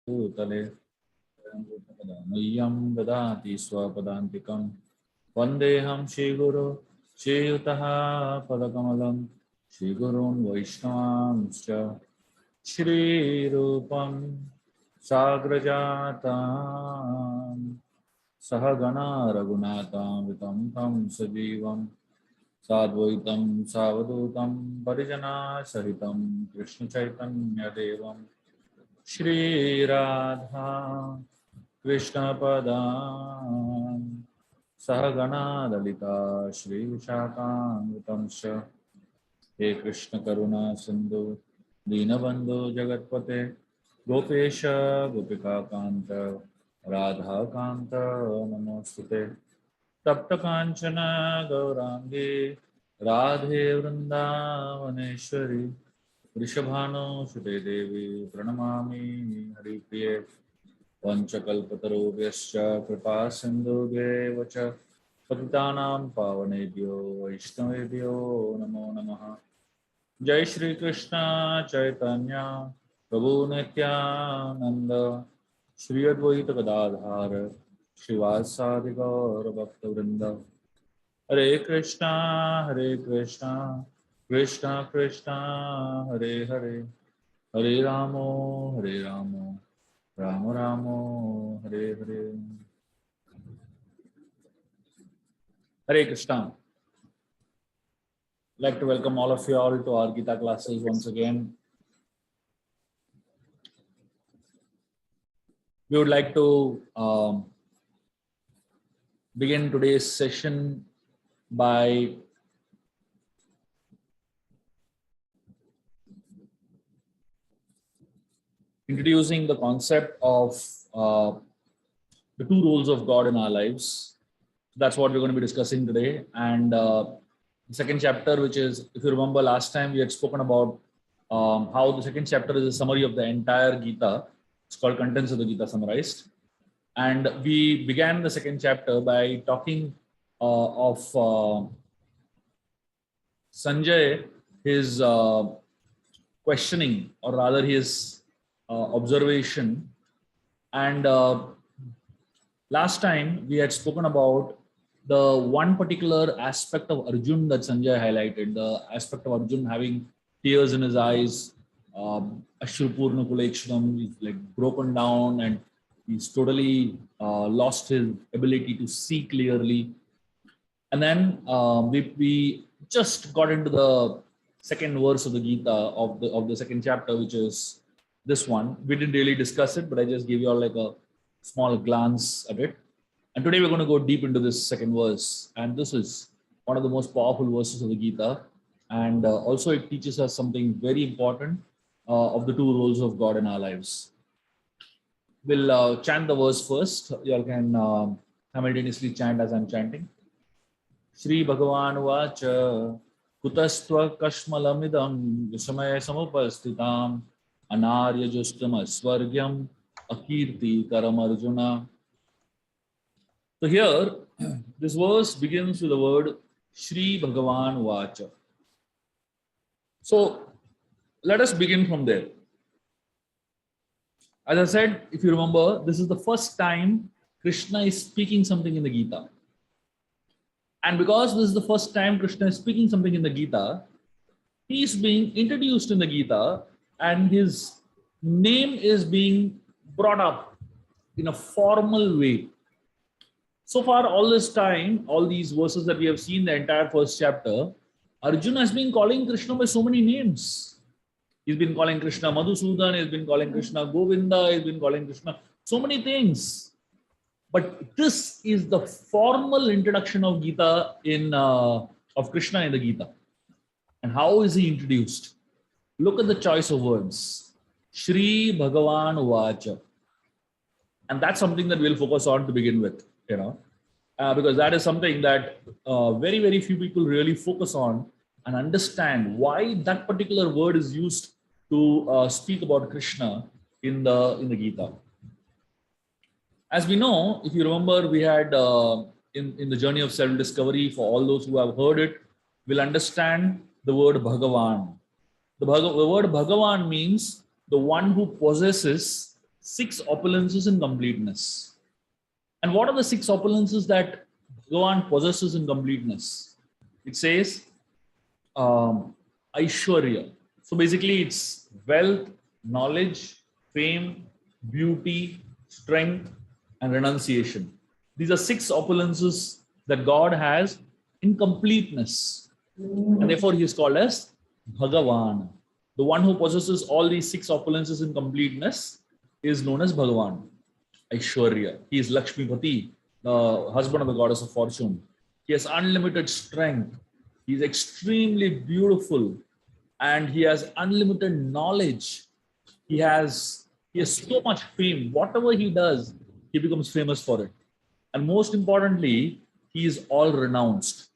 भूतले मह्यं ददाति स्वपदान्तिकं वन्देऽहं श्रीगुरो श्रीयुतः पदकमलं श्रीगुरून् वैष्णवांश्च श्रीरूपं साग्रजातां सहगणा रघुनाथान्वितं तं सजीवं साद्वैतं सावधूतं परिजनासहितं कृष्णचैतन्यदेवं श्री राधा कृष्णपदां सहगणा ललिता श्री विशाखान्वितं च हे कृष्ण करुणा सिंधु दीनबंधु जगत्पते गोपेश गोपिकाकांत राधाकांत नमोस्तुते तप्त कांचन गौरांगे राधे वृंदावनेश्वरी वृषभानुसुते देवी प्रणमामि हरिप्रिये पंचकल्पतरुभ्यश्च कृपा सिन्धुभ्येव च पतितानां पावनेभ्यो वैष्णवेभ्यो नमो नमः। जय श्री कृष्ण चैतन्य प्रभु नित्यानंद श्री अद्वैत गदाधर श्रीवासादि गौर भक्तवृंद हरे कृष्णा कृष्णा कृष्णा हरे हरे हरे रामो राम रामो Hare Hare. Hare Krishna. I'd like to welcome all of you all to our Gita classes once again. We would like to begin today's session by introducing the concept of the two roles of God in our lives. That's what we're going to be discussing today. And the second chapter, which is, if you remember last time, we had spoken about how the second chapter is a summary of the entire Gita. It's called Contents of the Gita Summarized. And we began the second chapter by talking of Sanjay, his questioning, or rather his observation. And last time we had spoken about the one particular aspect of Arjun that Sanjay highlighted, the aspect of Arjun having tears in his eyes, Ashrupurna Kulekshanam, he's like broken down and he's totally lost his ability to see clearly. And then we just got into the second verse of the Gita of the second chapter, which is this one. We didn't really discuss it, but I just gave you all like a small glance at it. And today we're going to go deep into this second verse. And this is one of the most powerful verses of the Gita. And also it teaches us something very important of the two roles of God in our lives. We'll chant the verse first. You all can simultaneously chant as I'm chanting. Shri Bhagavan Vacha Kutastva Kashmalamidam Vishamaya Samupastitam Anarya Justam Asvargyam Akirti Karam Arjuna. So here, this verse begins with the word Shri Bhagavan Vacha. So let us begin from there. As I said, if you remember, this is the first time Krishna is speaking something in the Gita. And because this is the first time Krishna is speaking something in the Gita, he is being introduced in the Gita and his name is being brought up in a formal way. So far, all this time, all these verses that we have seen, the entire first chapter, Arjuna has been calling Krishna by so many names. He's been calling Krishna Madhusudan, he's been calling Krishna Govinda, he's been calling Krishna so many things. But this is the formal introduction of Gita of Krishna in the Gita. And how is he introduced? Look at the choice of words. Shri Bhagavan Vacha. And that's something that we'll focus on to begin with, because that is something that very, very few people really focus on and understand why that particular word is used to speak about Krishna in the Gita. As we know, if you remember, we had in the journey of self-discovery, for all those who have heard it, will understand the word Bhagavan. The word Bhagavan means the one who possesses 6 opulences in completeness. And what are the 6 opulences that Bhagavan possesses in completeness? It says Aishwarya. So basically it's wealth, knowledge, fame, beauty, strength, and renunciation. These are 6 opulences that God has in completeness. And therefore he is called as Bhagavan. The one who possesses all these 6 opulences in completeness is known as Bhagavan. Aishwarya. He is Lakshmipati, the husband of the goddess of fortune. He has unlimited strength. He is extremely beautiful, and he has unlimited knowledge. He has so much fame. Whatever he does, he becomes famous for it. And most importantly, he is all renounced.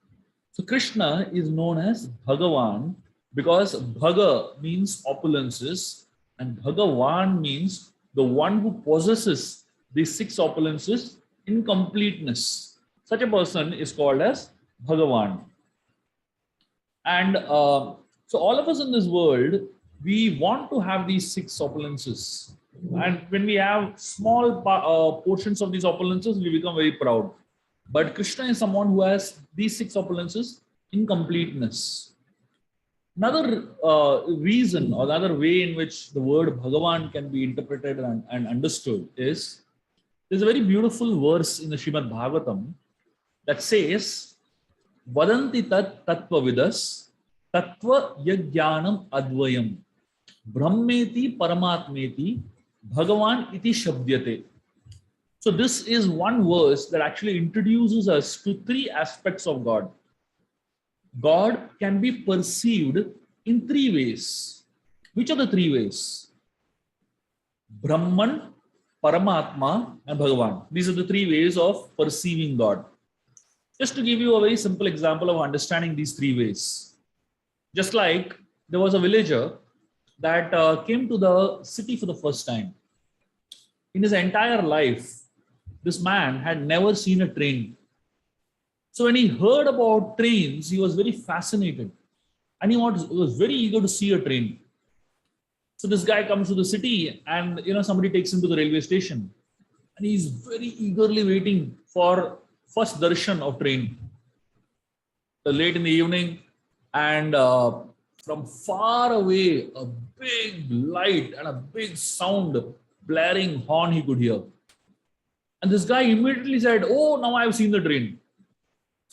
So Krishna is known as Bhagavan because Bhaga means opulences and Bhagavan means the one who possesses these 6 opulences in completeness. Such a person is called as Bhagavan. And so all of us in this world, we want to have these 6 opulences. And when we have small portions of these opulences, we become very proud. But Krishna is someone who has these 6 opulences in completeness. Another reason or another way in which the word Bhagavan can be interpreted and understood is, there's a very beautiful verse in the Srimad Bhagavatam that says, Vadanti tat tattva vidas tattva yajnanam advayam brahmeti paramatmeti Bhagavan iti shabdyate. So this is one verse that actually introduces us to 3 aspects of God. God can be perceived in 3 ways. Which are the 3 ways? Brahman, Paramatma, and Bhagavan. These are the 3 ways of perceiving God. Just to give you a very simple example of understanding these 3 ways. Just like there was a villager that came to the city for the first time. In his entire life, this man had never seen a train. So when he heard about trains, he was very fascinated. And he was very eager to see a train. So this guy comes to the city and somebody takes him to the railway station. And he's very eagerly waiting for first darshan of train. Late in the evening, and from far away, a big light and a big sound, blaring horn he could hear. And this guy immediately said, "Oh, now I've seen the train."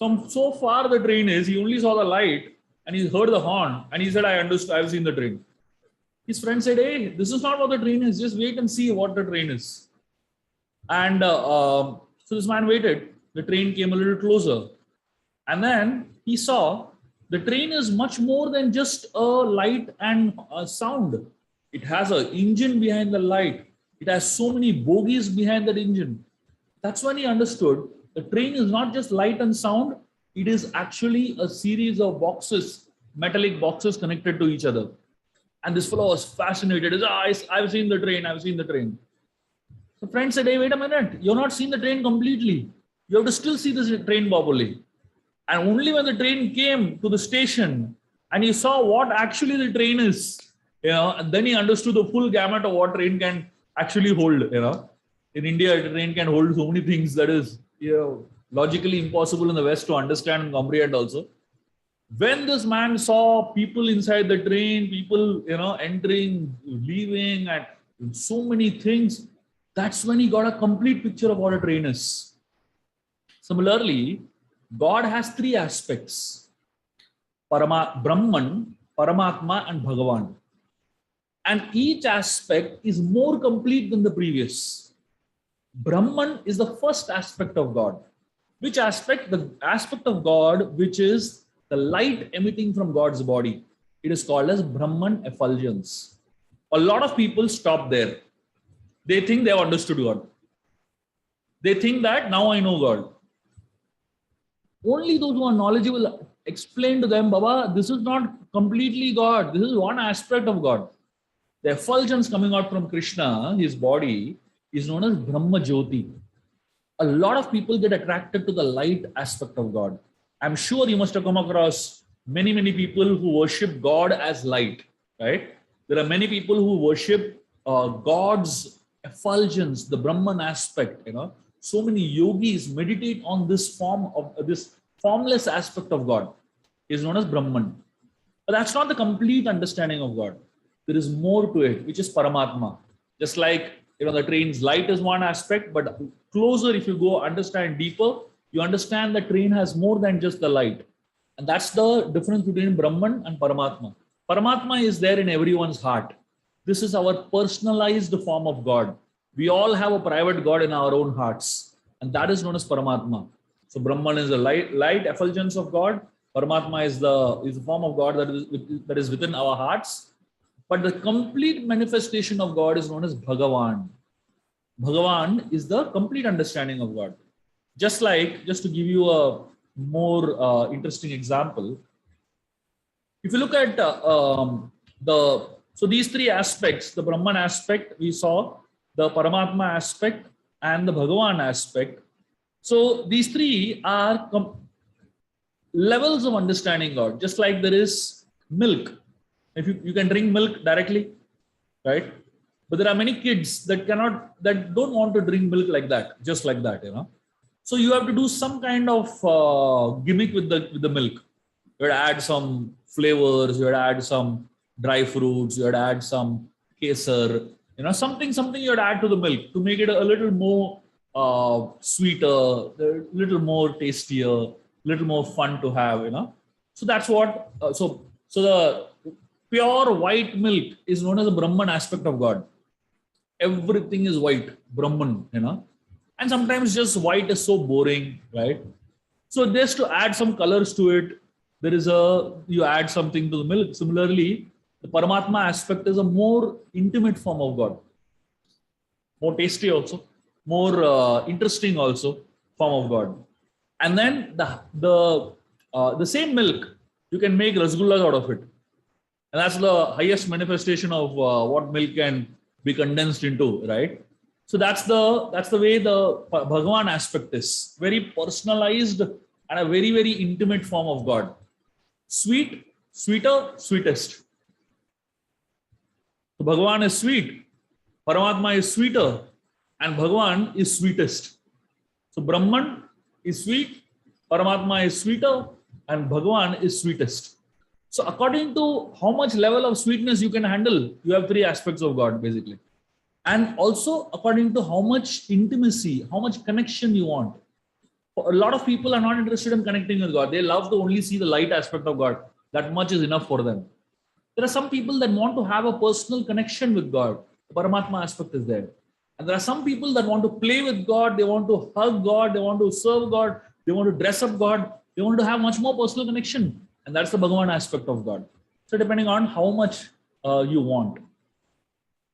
So far the train is, he only saw the light and he heard the horn and he said, "I understood, I've seen the train." His friend said, "Hey, this is not what the train is. Just wait and see what the train is." And so this man waited. The train came a little closer. And then he saw the train is much more than just a light and a sound. It has an engine behind the light. It has so many bogies behind that engine. That's when he understood the train is not just light and sound. It is actually a series of boxes, metallic boxes connected to each other. And this fellow was fascinated. I've seen the train. I've seen the train. The friend said, "Hey, wait a minute. You've not seen the train completely. You have to still see this train properly." And only when the train came to the station and he saw what actually the train is, and then he understood the full gamut of what train can actually hold. In India, a train can hold so many things that is logically impossible in the West to understand and comprehend also. When this man saw people inside the train, people entering, leaving, and so many things, that's when he got a complete picture of what a train is. Similarly, God has 3 aspects: Brahman, Paramatma, and Bhagavan. And each aspect is more complete than the previous. Brahman is the first aspect of God. Which aspect? The aspect of God which is the light emitting from God's body. It is called as Brahman effulgence. A lot of people stop there. They think they have understood God. They think that now I know God. Only those who are knowledgeable explain to them, "Baba, this is not completely God. This is one aspect of God." The effulgence coming out from Krishna, his body, is known as Brahma Jyoti. A lot of people get attracted to the light aspect of God. I'm sure you must have come across many, many people who worship God as light, right? There are many people who worship God's effulgence, the Brahman aspect, so many yogis meditate on this form of this formless aspect of God is known as Brahman. But that's not the complete understanding of God. There is more to it, which is Paramatma. Just like the train's light is one aspect, but closer, if you go understand deeper, you understand the train has more than just the light. And that's the difference between Brahman and Paramatma. Paramatma is there in everyone's heart. This is our personalized form of God. We all have a private God in our own hearts, and that is known as Paramatma. So Brahman is the light effulgence of God. Paramatma is the form of God that is within our hearts. But the complete manifestation of God is known as Bhagavan. Bhagavan is the complete understanding of God. Just to give you a more interesting example, if you look at so these three aspects, the Brahman aspect we saw, the Paramatma aspect, and the Bhagavan aspect. So these three are levels of understanding God. Just like there is milk. If you can drink milk directly, right? But there are many kids that don't want to drink milk like that, just like that, So you have to do some kind of gimmick with the milk. You would add some flavors, you would add some dry fruits, you would add some kesar, something you would add to the milk to make it a little more sweeter, a little more tastier, a little more fun to have, So that's what. So the pure white milk is known as the Brahman aspect of God. Everything is white, Brahman, And sometimes just white is so boring, right? So just to add some colors to it, you add something to the milk. Similarly, the Paramatma aspect is a more intimate form of God. More tasty also, more interesting also form of God. And then the same milk, you can make rasgullas out of it. And that's the highest manifestation of what milk can be condensed into, right? So that's the way the Bhagavan aspect is. Very personalized and a very, very intimate form of God. Sweet, sweeter, sweetest. So Bhagavan is sweet, Paramatma is sweeter, and Bhagavan is sweetest. So Brahman is sweet, Paramatma is sweeter, and Bhagavan is sweetest. So according to how much level of sweetness you can handle, you have three aspects of God basically. And also according to how much intimacy, how much connection you want. A lot of people are not interested in connecting with God. They love to only see the light aspect of God. That much is enough for them. There are some people that want to have a personal connection with God. The Paramatma aspect is there. And there are some people that want to play with God. They want to hug God. They want to serve God. They want to dress up God. They want to have much more personal connection. And that's the Bhagavan aspect of God. So depending on how much you want.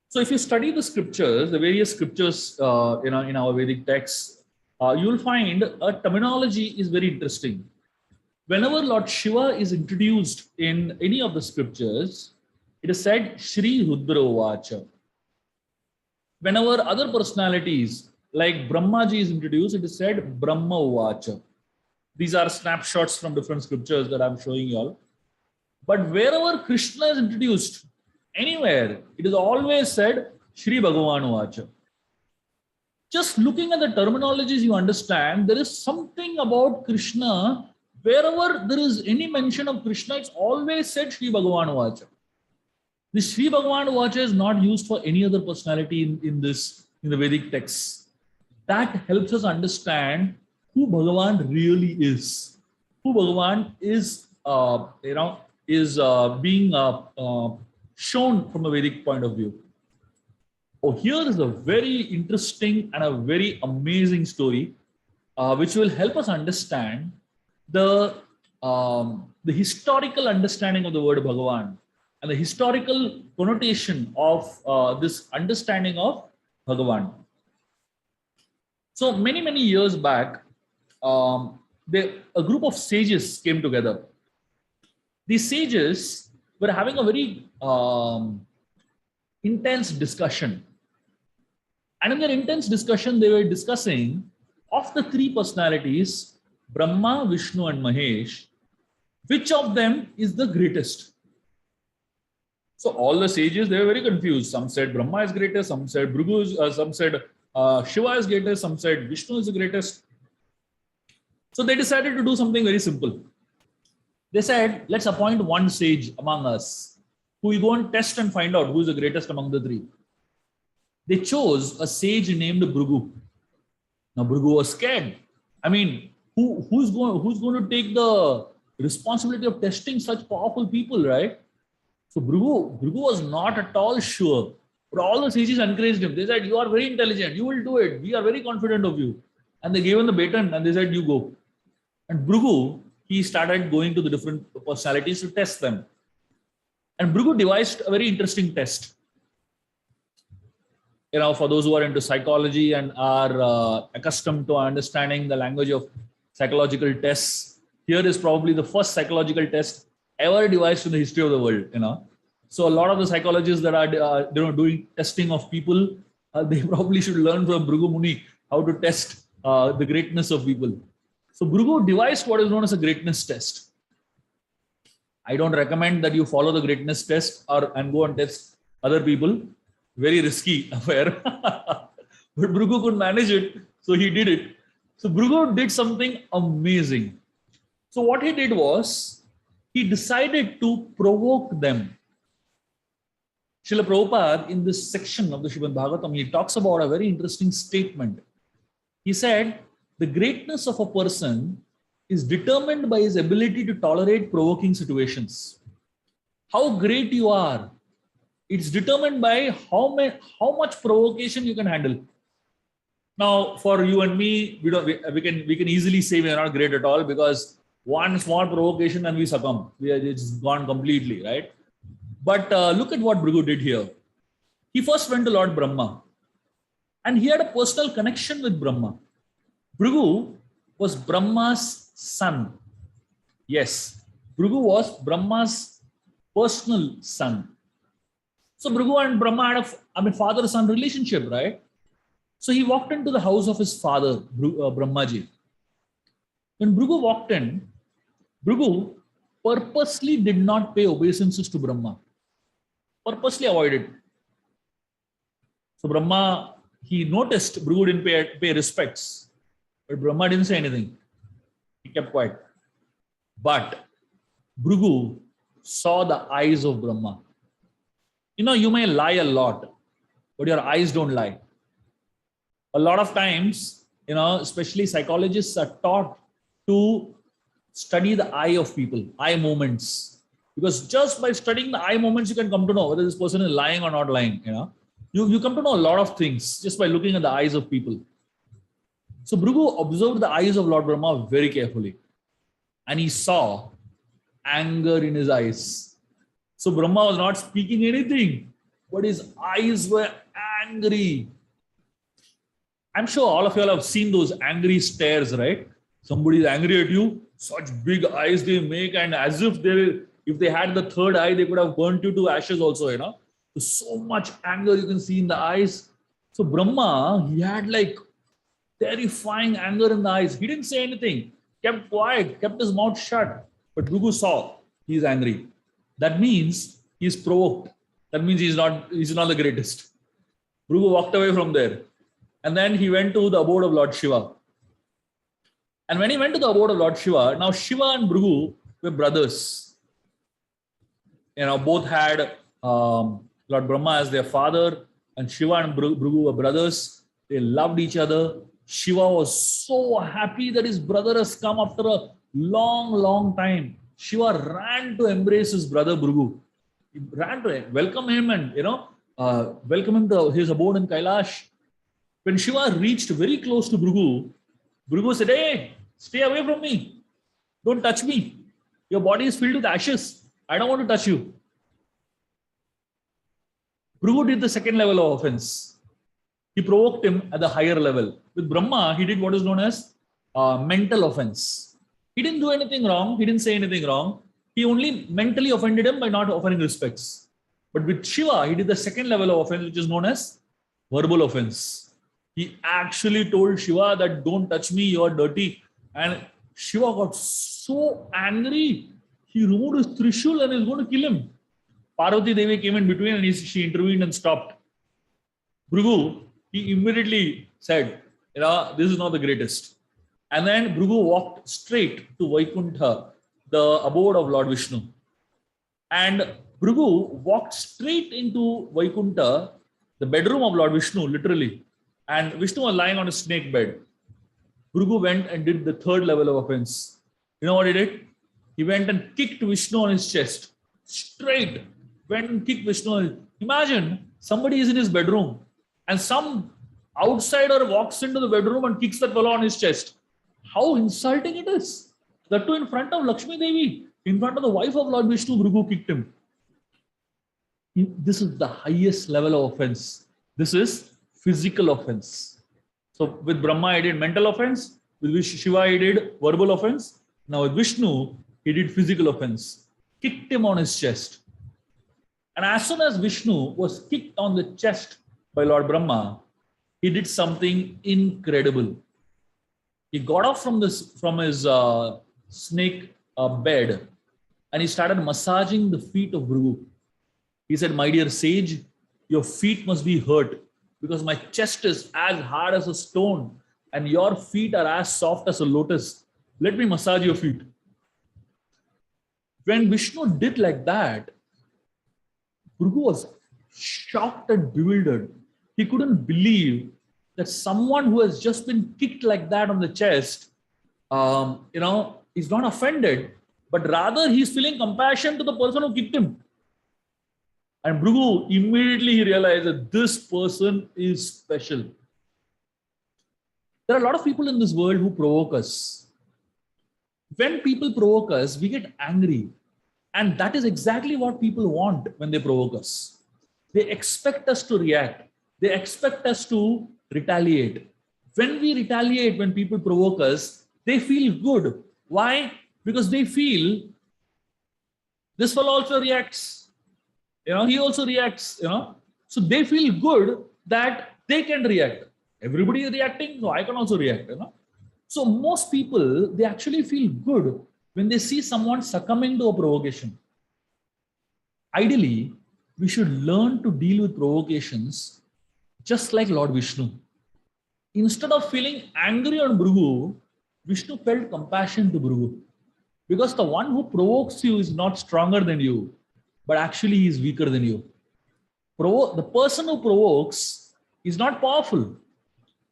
So if you study the scriptures, the various scriptures, in our Vedic texts, you will find a terminology is very interesting. Whenever Lord Shiva is introduced in any of the scriptures, it is said Shri Rudra Vacha. Whenever other personalities like Brahmaji is introduced, it is said Brahma Vacha. These are snapshots from different scriptures that I'm showing you all. But wherever Krishna is introduced, anywhere, it is always said Shri Bhagavan Vacha. Just looking at the terminologies, you understand there is something about Krishna. Wherever there is any mention of Krishna, it's always said Shri Bhagavan Vacha. The Shri Bhagavan Vacha is not used for any other personality in the Vedic texts. That helps us understand who Bhagavan really is. Who Bhagavan is, being shown from a Vedic point of view. Oh, here is a very interesting and a very amazing story, which will help us understand the historical understanding of the word Bhagavan and the historical connotation of this understanding of Bhagavan. So many years back, a group of sages came together. These sages were having a very intense discussion. And in their intense discussion, they were discussing of the three personalities, Brahma, Vishnu, and Mahesh, which of them is the greatest. So all the sages, they were very confused. Some said Brahma is greatest, some said Bhrigu is, some said Shiva is greatest, some said Vishnu is the greatest. So they decided to do something very simple. They said, let's appoint one sage among us who will go and test and find out who is the greatest among the three. They chose a sage named Bhrigu. Now Bhrigu was scared. I mean, who's going to take the responsibility of testing such powerful people, right? So Bhrigu was not at all sure. But all the sages encouraged him. They said, you are very intelligent. You will do it. We are very confident of you. And they gave him the baton and they said, you go. And Bhrigu, he started going to the different personalities to test them. And Bhrigu devised a very interesting test. You know, for those who are into psychology and are accustomed to understanding the language of psychological tests, here is probably the first psychological test ever devised in the history of the world. You know, so a lot of the psychologists that are doing testing of people, they probably should learn from Bhrigu Muni how to test the greatness of people. So Bhrigu devised what is known as a greatness test. I don't recommend that you follow the greatness test and go and test other people. Very risky affair. But Bhrigu could manage it, so he did it. So Bhrigu did something amazing. So what he did was, he decided to provoke them. Srila Prabhupada, in this section of the Srimad Bhagavatam, he talks about a very interesting statement. He said, the greatness of a person is determined by his ability to tolerate provoking situations. How great you are, it's determined by how much provocation you can handle. Now, for you and me, we can easily say we are not great at all, because one small provocation and we succumb. It's gone completely, right? But look at what Bhrigu did here. He first went to Lord Brahma, and he had a personal connection with Brahma. Bhrigu was Brahma's son. Yes, Bhrigu was Brahma's personal son. So Bhrigu and Brahma had a father-son relationship, right? So he walked into the house of his father, Brahmaji. When Bhrigu walked in, Bhrigu purposely did not pay obeisances to Brahma. Purposely avoided. So Brahma, he noticed Bhrigu didn't pay respects. But Brahma didn't say anything. He kept quiet. But Bhrigu saw the eyes of Brahma. You know, you may lie a lot, but your eyes don't lie. A lot of times, you know, especially psychologists are taught to study the eye of people, eye movements. Because just by studying the eye movements, you can come to know whether this person is lying or not lying. You know, you come to know a lot of things just by looking at the eyes of people. So Bhrigu observed the eyes of Lord Brahma very carefully, and he saw anger in his eyes. So Brahma was not speaking anything, but his eyes were angry. I'm sure all of you all have seen those angry stares, right? Somebody is angry at you, such big eyes they make, and as if they had the third eye, they could have burnt you to ashes also, you know. So much anger you can see in the eyes. So Brahma, he had like terrifying anger in the eyes. He didn't say anything, kept quiet, kept his mouth shut. But Bhrigu saw he's angry. That means he's provoked. That means he's not the greatest. Bhrigu walked away from there. And then he went to the abode of Lord Shiva. And when he went to the abode of Lord Shiva, now Shiva and Bhrigu were brothers. You know, both had Lord Brahma as their father, and Shiva and Bhrigu were brothers. They loved each other. Shiva was so happy that his brother has come after a long, long time. Shiva ran to embrace his brother Bhrigu. He ran to welcome him and, welcome him to his abode in Kailash. When Shiva reached very close to Bhrigu, Bhrigu said, "Hey, stay away from me. Don't touch me. Your body is filled with ashes. I don't want to touch you." Bhrigu did the second level of offense. He provoked him at the higher level. With Brahma, he did what is known as mental offense. He didn't do anything wrong. He didn't say anything wrong. He only mentally offended him by not offering respects. But with Shiva, he did the second level of offense, which is known as verbal offense. He actually told Shiva that don't touch me, you're dirty. And Shiva got so angry, he removed his Trishul and is going to kill him. Parvati Devi came in between and she intervened and stopped. Bhrigu, he immediately said, this is not the greatest. And then Bhrigu walked straight to Vaikuntha, the abode of Lord Vishnu. And Bhrigu walked straight into Vaikuntha, the bedroom of Lord Vishnu, literally. And Vishnu was lying on a snake bed. Bhrigu went and did the third level of offense. You know what he did? He went and kicked Vishnu on his chest. Straight. Went and kicked Vishnu. Imagine somebody is in his bedroom and some outsider walks into the bedroom and kicks that fellow on his chest. How insulting it is. That too in front of Lakshmi Devi, in front of the wife of Lord Vishnu, Bhrigu kicked him. This is the highest level of offense. This is physical offense. So with Brahma, he did mental offense. With Shiva, he did verbal offense. Now with Vishnu, he did physical offense. Kicked him on his chest. And as soon as Vishnu was kicked on the chest by Lord Brahma, he did something incredible. He got off from his snake bed and he started massaging the feet of Bhrigu. He said, "My dear sage, your feet must be hurt because my chest is as hard as a stone and your feet are as soft as a lotus. Let me massage your feet." When Vishnu did like that, Bhrigu was shocked and bewildered. He couldn't believe that someone who has just been kicked like that on the chest, is not offended, but rather he's feeling compassion to the person who kicked him. And Bhrigu immediately realized that this person is special. There are a lot of people in this world who provoke us. When people provoke us, we get angry. And that is exactly what people want when they provoke us. They expect us to react. They expect us to retaliate. When we retaliate, when people provoke us, they feel good. Why? Because they feel this fellow also reacts. He also reacts. So they feel good that they can react. Everybody is reacting, so I can also react. So most people, they actually feel good when they see someone succumbing to a provocation. Ideally, we should learn to deal with provocations just like Lord Vishnu. Instead of feeling angry on Bhrigu, Vishnu felt compassion to Bhrigu. Because the one who provokes you is not stronger than you, but actually he is weaker than you. The person who provokes is not powerful.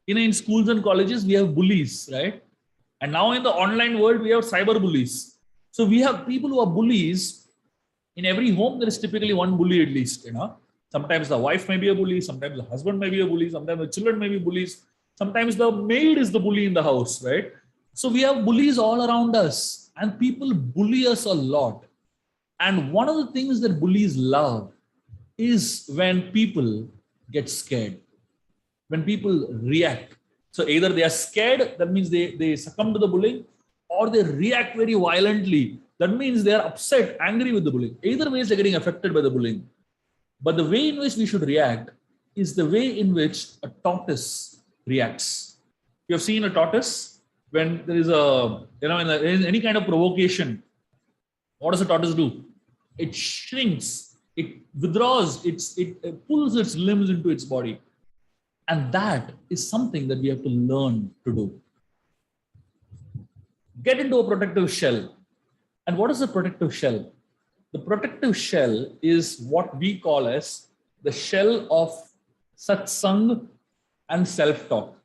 In schools and colleges, we have bullies, right? And now in the online world, we have cyber bullies. So we have people who are bullies. In every home, there is typically one bully at least. Sometimes the wife may be a bully. Sometimes the husband may be a bully. Sometimes the children may be bullies. Sometimes the maid is the bully in the house, right? So we have bullies all around us. And people bully us a lot. And one of the things that bullies love is when people get scared. When people react. So either they are scared, that means they succumb to the bullying, or they react very violently. That means they are upset, angry with the bullying. Either way, they're getting affected by the bullying. But the way in which we should react is the way in which a tortoise reacts. You have seen a tortoise when there is any kind of provocation. What does a tortoise do? It shrinks, it withdraws, it pulls its limbs into its body. And that is something that we have to learn to do. Get into a protective shell. And what is a protective shell? The protective shell is what we call as the shell of satsang and self-talk.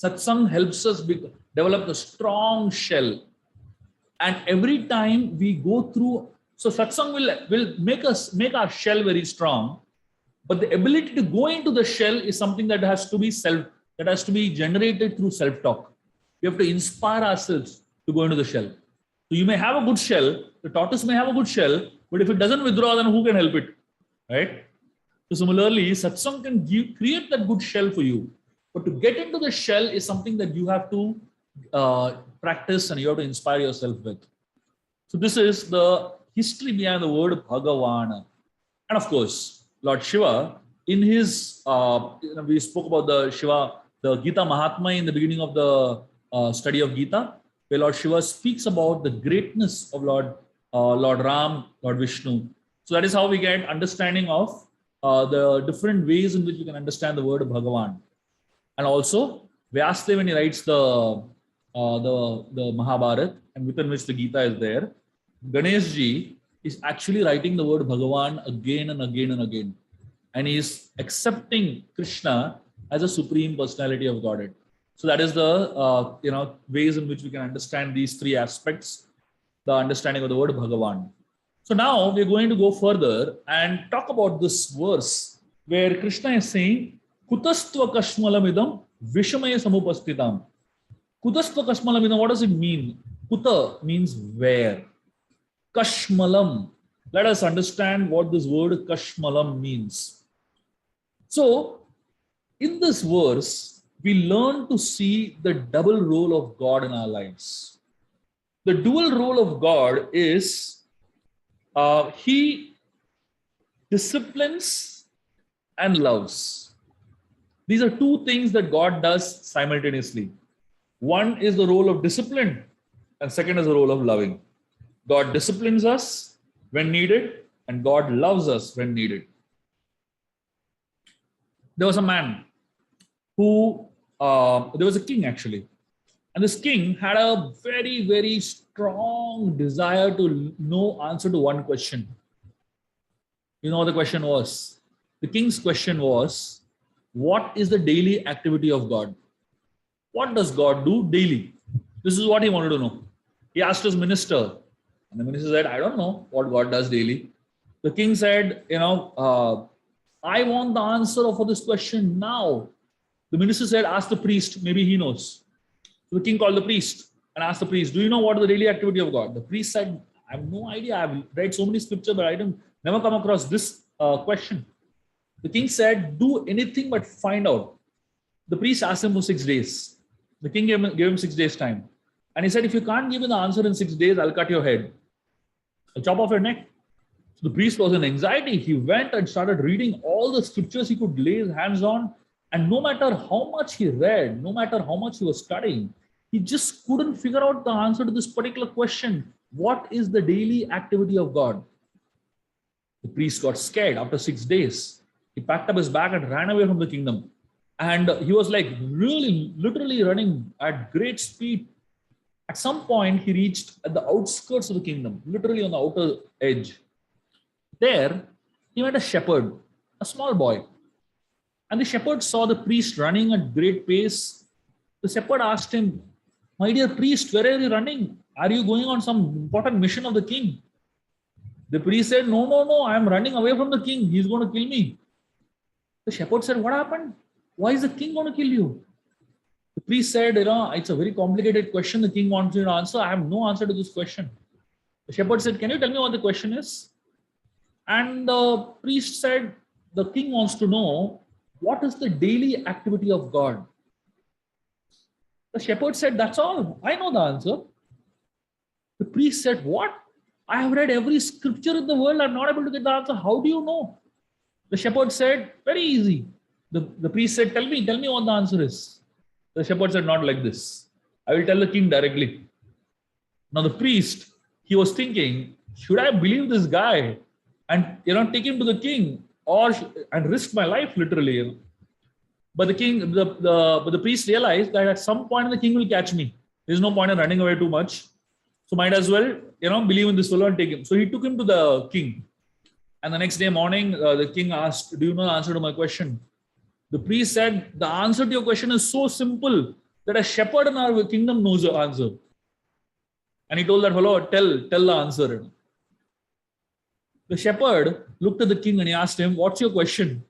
Satsang helps us develop a strong shell. And every time we go through, so satsang will make our shell very strong. But the ability to go into the shell is something that has to be generated through self-talk. We have to inspire ourselves to go into the shell. So you may have a good shell, the tortoise may have a good shell, but if it doesn't withdraw, then who can help it? Right? So similarly, satsang can create that good shell for you. But to get into the shell is something that you have to practice and you have to inspire yourself with. So this is the history behind the word Bhagavan. And of course, Lord Shiva, in his, we spoke about the Gita Mahatma in the beginning of the study of Gita, where Lord Shiva speaks about the greatness of Lord Ram, Lord Vishnu. So that is how we get understanding of the different ways in which we can understand the word Bhagavan. And also, Vyasdev, when he writes the Mahabharat, and within which the Gita is there, Ganesh ji is actually writing the word Bhagavan again and again and again. And he is accepting Krishna as a supreme personality of Godhead. So that is the ways in which we can understand these three aspects, the understanding of the word Bhagavan. So now we're going to go further and talk about this verse where Krishna is saying, Kutastva kashmalamidam vishamaya samupastitam. Kutastva kashmalamidam, what does it mean? Kuta means where. Kashmalam. Let us understand what this word kashmalam means. So, in this verse, we learn to see the double role of God in our lives. The dual role of God is He disciplines and loves. These are two things that God does simultaneously. One is the role of discipline, and second is the role of loving. God disciplines us when needed, and God loves us when needed. There was a man who, there was a king actually. And this king had a very, very strong desire to know answer to one question. You know what the question was? The king's question was, what is the daily activity of God? What does God do daily? This is what he wanted to know. He asked his minister, and the minister said, I don't know what God does daily. The king said, I want the answer for this question now. The minister said, ask the priest, maybe he knows. So the king called the priest and asked the priest, do you know what is the daily activity of God? The priest said, I have no idea. I've read so many scriptures, but I never come across this question. The king said, do anything but find out. The priest asked him for 6 days. The king gave him 6 days time. And he said, if you can't give me the answer in 6 days, I'll cut your head. I'll chop off your neck. So the priest was in anxiety. He went and started reading all the scriptures he could lay his hands on. And no matter how much he read, no matter how much he was studying, he just couldn't figure out the answer to this particular question. What is the daily activity of God? The priest got scared after 6 days. He packed up his bag and ran away from the kingdom. And he was like really, literally running at great speed. At some point, he reached at the outskirts of the kingdom, literally on the outer edge. There, he met a shepherd, a small boy. And the shepherd saw the priest running at great pace. The shepherd asked him, my dear priest, where are you running? Are you going on some important mission of the king? The priest said, no, I am running away from the king. He's going to kill me. The shepherd said, what happened? Why is the king going to kill you? The priest said, it's a very complicated question. The king wants you to answer. I have no answer to this question. The shepherd said, can you tell me what the question is? And the priest said, the king wants to know, what is the daily activity of God? The shepherd said, that's all. I know the answer. The priest said, what? I have read every scripture in the world. I'm not able to get the answer. How do you know? The shepherd said, very easy. The priest said, tell me what the answer is. The shepherd said, not like this. I will tell the king directly. Now the priest, he was thinking, should I believe this guy and take him to the king and risk my life literally? But the king, but the priest realized that at some point the king will catch me. There's no point in running away too much. So might as well, believe in this fellow and take him. So he took him to the king. And the next day morning, the king asked, do you know the answer to my question? The priest said, the answer to your question is so simple that a shepherd in our kingdom knows the answer. And he told that fellow, tell the answer. The shepherd looked at the king and he asked him, what's your question?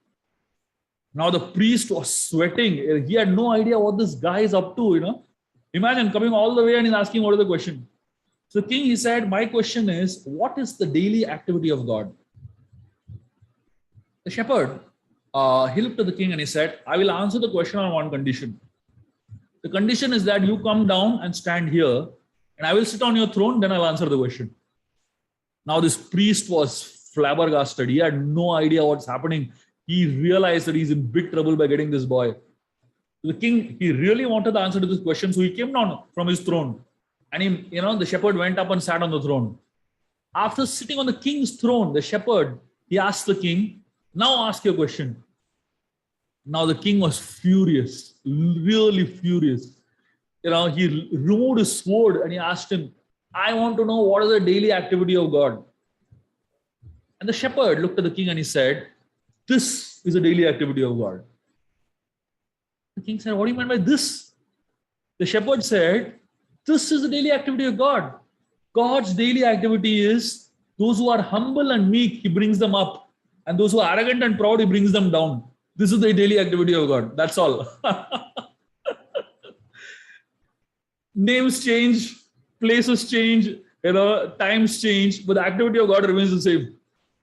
Now the priest was sweating. He had no idea what this guy is up to, Imagine coming all the way and he's asking what is the question. So the king, he said, my question is, what is the daily activity of God? The shepherd, he looked at the king and he said, I will answer the question on one condition. The condition is that you come down and stand here and I will sit on your throne, then I'll answer the question. Now this priest was flabbergasted. He had no idea what's happening. He realized that he's in big trouble by getting this boy. The king, he really wanted the answer to this question. So he came down from his throne and the shepherd went up and sat on the throne. After sitting on the king's throne, the shepherd, he asked the king, now ask your question. Now the king was furious, really furious. He removed his sword and he asked him, I want to know what is the daily activity of God. And the shepherd looked at the king and he said, this is a daily activity of God. The king said, what do you mean by this? The shepherd said, this is the daily activity of God. God's daily activity is those who are humble and meek, he brings them up. And those who are arrogant and proud, he brings them down. This is the daily activity of God. That's all. Names change, places change, times change, but the activity of God remains the same.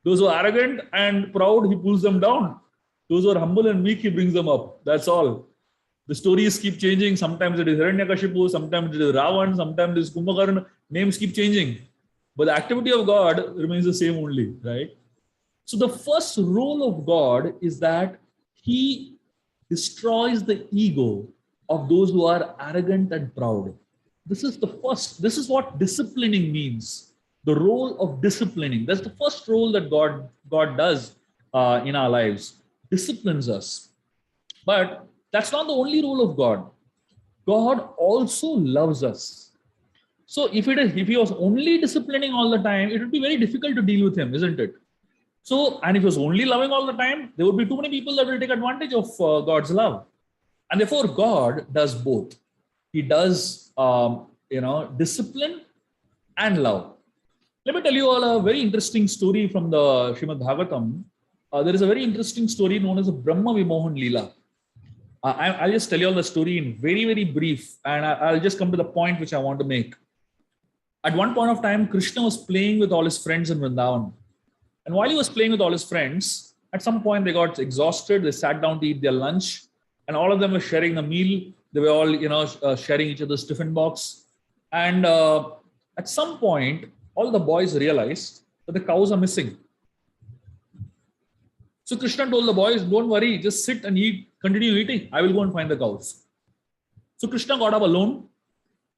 Those who are arrogant and proud, he pulls them down. Those who are humble and meek, he brings them up. That's all. The stories keep changing. Sometimes it is Hiranyakashipu, sometimes it is Ravan, sometimes it is Kumbhakarna. Names keep changing. But the activity of God remains the same only, right? So the first role of God is that he destroys the ego of those who are arrogant and proud. This is what disciplining means. The role of disciplining. That's the first role that God does in our lives. Disciplines us. But that's not the only role of God. God also loves us. So if he was only disciplining all the time, it would be very difficult to deal with him, isn't it? So, and if he was only loving all the time, there would be too many people that will take advantage of God's love. And therefore, God does both. He does, discipline and love. Let me tell you all a very interesting story from the Srimad Bhagavatam. There is a very interesting story known as the Brahma Vimohan Leela. I'll just tell you all the story in very, very brief, and I'll just come to the point which I want to make. At one point of time, Krishna was playing with all his friends in Vrindavan. And while he was playing with all his friends, at some point they got exhausted. They sat down to eat their lunch, and all of them were sharing the meal. They were all, sharing each other's tiffin box. And at some point, all the boys realized that the cows are missing. So Krishna told the boys, don't worry, just sit and eat, continue eating. I will go and find the cows. So Krishna got up alone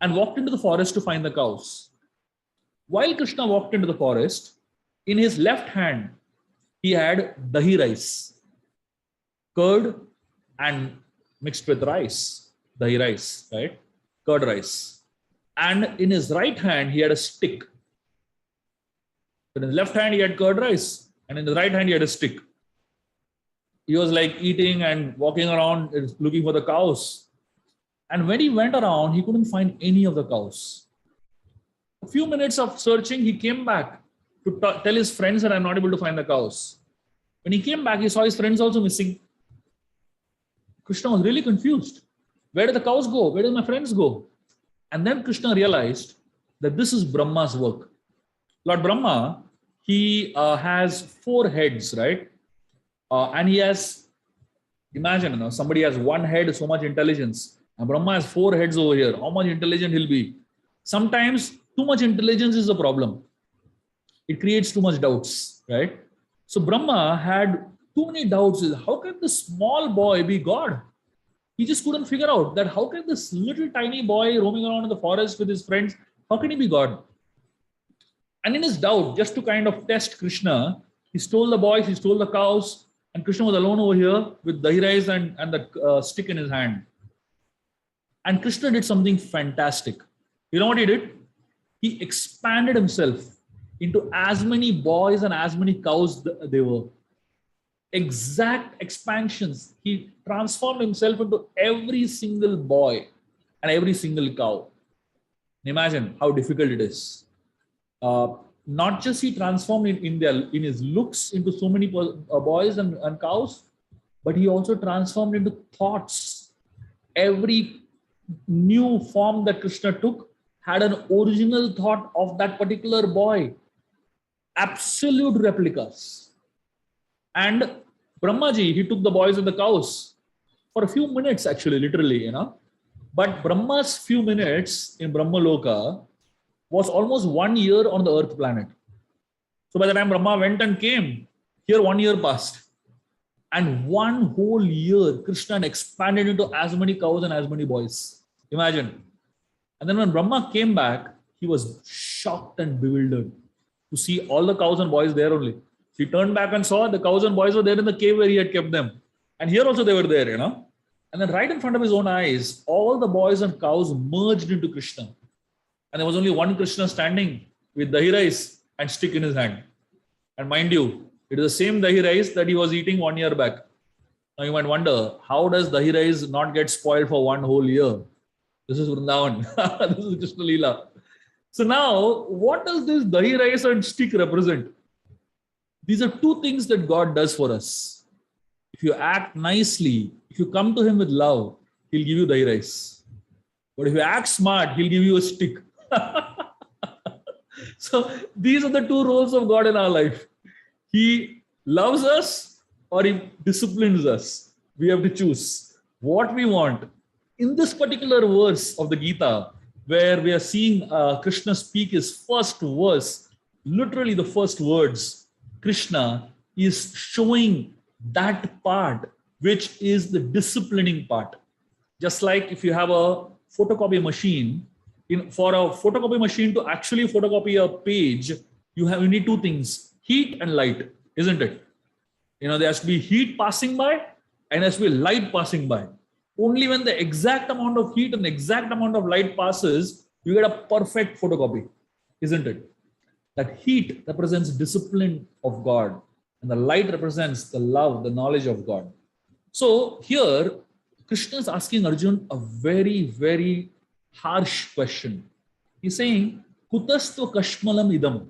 and walked into the forest to find the cows. While Krishna walked into the forest, in his left hand, he had dahi rice, curd and mixed with rice, dahi rice, right? Curd rice. And in his right hand, he had a stick. In his left hand, he had curd rice, and in his right hand, he had a stick. He was like eating and walking around looking for the cows. And when he went around, he couldn't find any of the cows. A few minutes of searching, he came back to tell his friends that I'm not able to find the cows. When he came back, he saw his friends also missing. Krishna was really confused. Where did the cows go? Where did my friends go? And then Krishna realized that this is Brahma's work. Lord Brahma, he has 4 heads, right? And he has, imagine, somebody has 1 head, so much intelligence. And Brahma has 4 heads over here. How much intelligent he'll be? Sometimes too much intelligence is a problem. It creates too much doubts, right? So Brahma had too many doubts. How can this small boy be God? He just couldn't figure out that how can this little tiny boy roaming around in the forest with his friends, how can he be God? And in his doubt, just to kind of test Krishna, he stole the boys, he stole the cows, and Krishna was alone over here with dahi rice and the stick in his hand. And Krishna did something fantastic. You know what he did? He expanded himself into as many boys and as many cows they were. Exact expansions. He transformed himself into every single boy and every single cow. Imagine how difficult it is. Not just he transformed in his looks into so many boys and cows, but he also transformed into thoughts. Every new form that Krishna took had an original thought of that particular boy. Absolute replicas. And Brahmaji, he took the boys and the cows for a few minutes, actually, literally, But Brahma's few minutes in Brahmaloka was almost 1 year on the earth planet. So by the time Brahma went and came, here 1 year passed. And 1 whole year, Krishna expanded into as many cows and as many boys. Imagine. And then when Brahma came back, he was shocked and bewildered. to see all the cows and boys there only. He turned back and saw the cows and boys were there in the cave where he had kept them. And here also they were there, And then right in front of his own eyes, all the boys and cows merged into Krishna. And there was only one Krishna standing with dahi rice and stick in his hand. And mind you, it is the same dahi rice that he was eating 1 year back. Now you might wonder, how does dahi rice not get spoiled for 1 whole year? This is Vrindavan. This is Krishna Leela. So now, what does this dahi rice and stick represent? These are two things that God does for us. If you act nicely, if you come to him with love, he'll give you dahi rice. But if you act smart, he'll give you a stick. So these are the two roles of God in our life. He loves us or he disciplines us. We have to choose what we want. In this particular verse of the Gita, where we are seeing Krishna speak his first verse, literally the first words, Krishna is showing that part, which is the disciplining part. Just like if you have a photocopy machine, for a photocopy machine to actually photocopy a page, you need two things, heat and light, isn't it? There has to be heat passing by and there has to be light passing by. Only when the exact amount of heat and the exact amount of light passes, you get a perfect photocopy, isn't it? That heat represents discipline of God and the light represents the love, the knowledge of God. So here, Krishna is asking Arjun a very, very harsh question. He's saying, Kutasto kashmalam idam.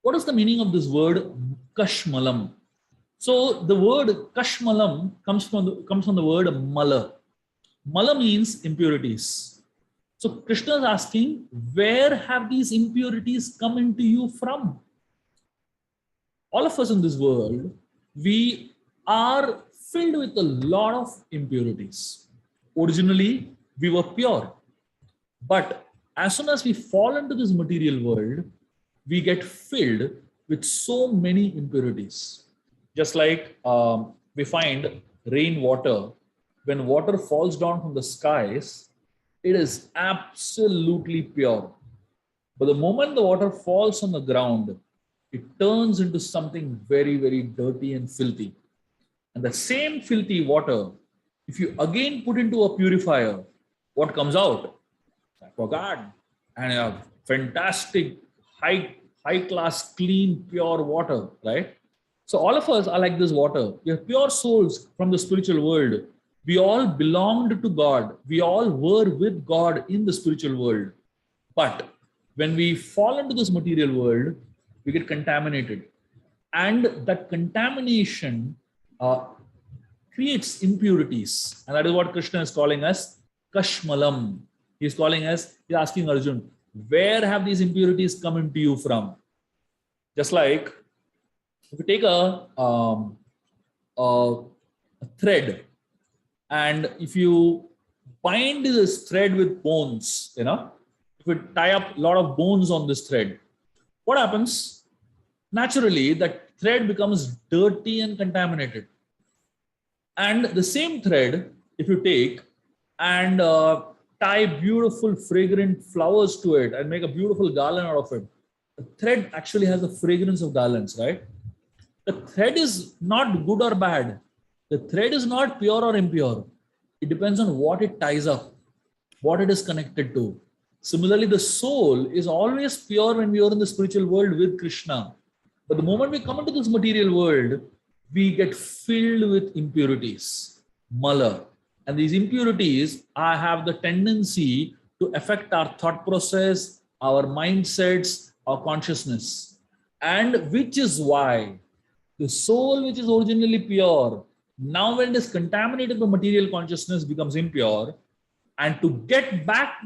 What is the meaning of this word kashmalam? So the word kashmalam comes from the word mala. Mala means impurities. So Krishna is asking, where have these impurities come into you from? All of us in this world, we are filled with a lot of impurities. Originally, we were pure. But as soon as we fall into this material world, we get filled with so many impurities. Just like we find rainwater, when water falls down from the skies, it is absolutely pure. But the moment the water falls on the ground, it turns into something very, very dirty and filthy. And the same filthy water, if you again put into a purifier, what comes out? Bhagavad, and a fantastic, high-class, clean, pure water, right? So all of us are like this water. We are pure souls from the spiritual world. We all belonged to God. We all were with God in the spiritual world. But when we fall into this material world, we get contaminated. And that contamination creates impurities. And that is what Krishna is calling us kashmalam. He's asking Arjun, where have these impurities come into you from? Just like if you take a thread and if you bind this thread with bones, if you tie up a lot of bones on this thread, what happens? Naturally, that thread becomes dirty and contaminated. And the same thread, if you take and tie beautiful fragrant flowers to it and make a beautiful garland out of it, the thread actually has the fragrance of garlands, right? The thread is not good or bad. The thread is not pure or impure. It depends on what it ties up, what it is connected to. Similarly, the soul is always pure when we are in the spiritual world with Krishna. But the moment we come into this material world, we get filled with impurities, mala. And these impurities have the tendency to affect our thought process, our mindsets, our consciousness. And which is why the soul, which is originally pure, now when it is contaminated by material consciousness, becomes impure. And to get back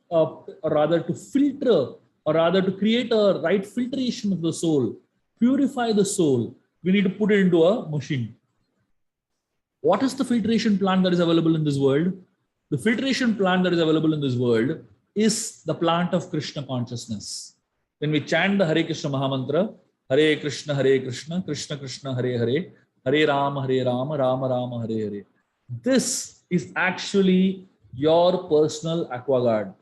or rather to filter, or rather to create a right filtration of the soul, purify the soul, we need to put it into a machine. What is the filtration plant that is available in this world? The filtration plant that is available in this world is the plant of Krishna consciousness. When we chant the Hare Krishna Mahamantra, Hare Krishna, Krishna Krishna, Hare Hare, Hare Rama, Rama Rama, Hare Hare. This is actually your personal aquaguard,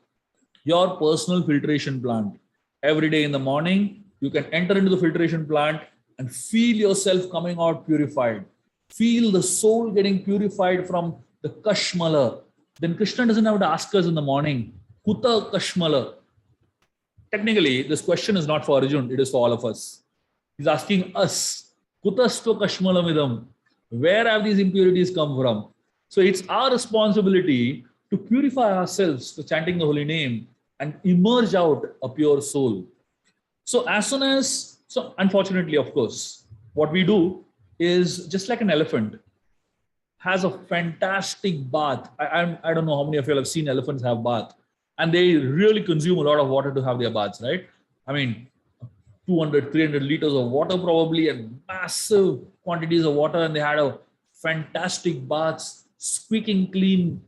your personal filtration plant. Every day in the morning, You can enter into the filtration plant and feel yourself coming out purified. Feel the soul getting purified from the Kashmala. Then Krishna doesn't have to ask us in the morning, Kuta Kashmala. Technically, this question is not for Arjun, it is for all of us. He's asking us, Kutasto Kashmalamidam, where have these impurities come from? So it's our responsibility to purify ourselves for chanting the holy name and emerge out a pure soul. So unfortunately, of course, what we do is just like an elephant has a fantastic bath. I don't know how many of you have seen elephants have bath, and they really consume a lot of water to have their baths, right? I mean, 200, 300 liters of water probably, and massive quantities of water, and they had a fantastic baths, squeaking clean,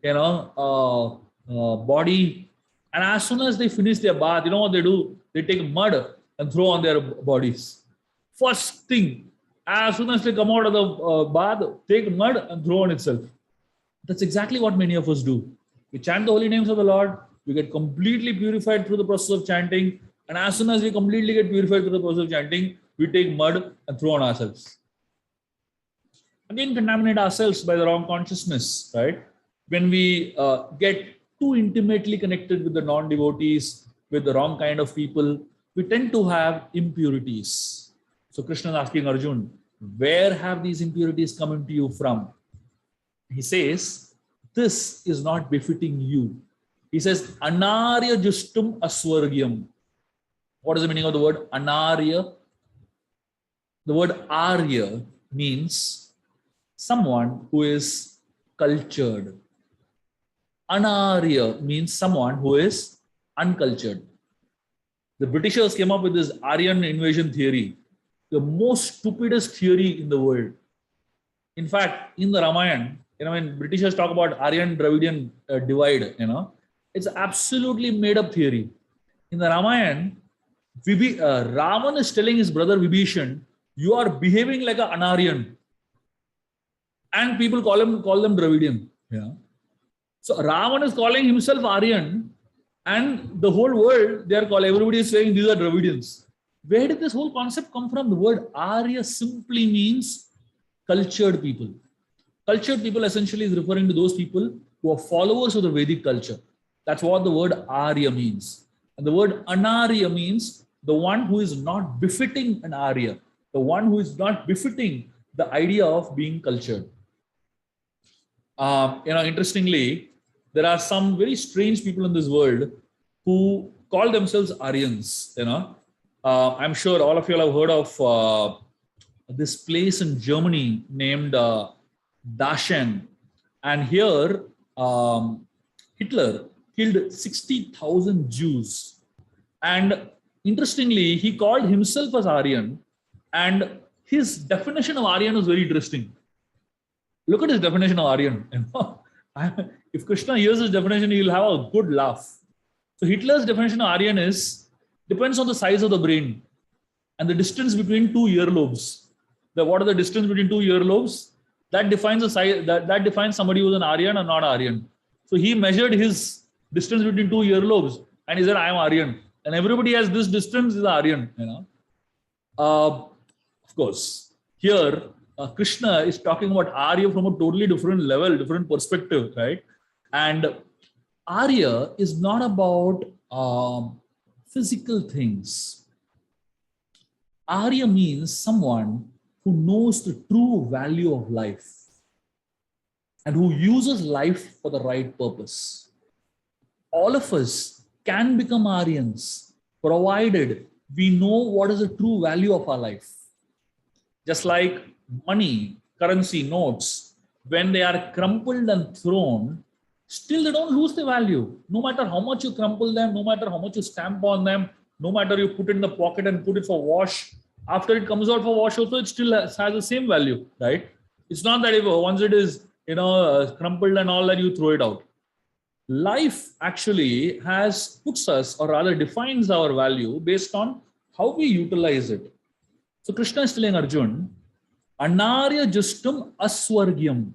body. And as soon as they finish their bath, you know what they do? They take mud and throw on their bodies. First thing, as soon as they come out of the bath, take mud and throw on itself. That's exactly what many of us do. We chant the holy names of the Lord, we get completely purified through the process of chanting, and as soon as we completely get purified through the process of chanting, we take mud and throw on ourselves. Again, contaminate ourselves by the wrong consciousness, right? When we get too intimately connected with the non-devotees, with the wrong kind of people, we tend to have impurities. So Krishna is asking Arjun, where have these impurities come into you from? He says, this is not befitting you. He says, Anarya Justum Aswargyam. What is the meaning of the word Anarya? The word Arya means someone who is cultured. Anarya means someone who is uncultured. The Britishers came up with this Aryan invasion theory, the most stupidest theory in the world. In fact, in the Ramayana, when Britishers talk about Aryan-Dravidian divide, it's absolutely made up theory. In the Ramayana, Ravan is telling his brother Vibhishan, you are behaving like an Anaryan. And people call them Dravidian. So Ravan is calling himself Aryan, and the whole world, everybody is saying these are Dravidians. Where did this whole concept come from? The word Arya simply means cultured people. Cultured people essentially is referring to those people who are followers of the Vedic culture. That's what the word Arya means. And the word Anarya means the one who is not befitting an Arya, the one who is not befitting the idea of being cultured. Interestingly, there are some very strange people in this world who call themselves Aryans. I'm sure all of you have heard of this place in Germany named Dachau. And here, Hitler killed 60,000 Jews. And interestingly, he called himself as Aryan, and his definition of Aryan is very interesting. Look at his definition of Aryan. If Krishna hears his definition, he'll have a good laugh. So Hitler's definition of Aryan depends on the size of the brain and the distance between two earlobes. What are the distance between two earlobes? That defines the size. That defines somebody who's an Aryan or not Aryan. So he measured his distance between two earlobes, and he said, "I am Aryan." And everybody has this distance is Aryan. Of course, here Krishna is talking about Arya from a totally different level, different perspective, right? And Arya is not about physical things. Arya means someone who knows the true value of life and who uses life for the right purpose. All of us can become Aryans, provided we know what is the true value of our life. Just like money, currency, notes, when they are crumpled and thrown, still they don't lose their value. No matter how much you crumple them, no matter how much you stamp on them, no matter you put it in the pocket and put it for wash, after it comes out for wash also, it still has the same value, right? It's not that if once it is, crumpled and all that, you throw it out. Life actually puts us, or rather defines our value based on how we utilize it. So Krishna is telling Arjun, Anarya Justum Aswargyam.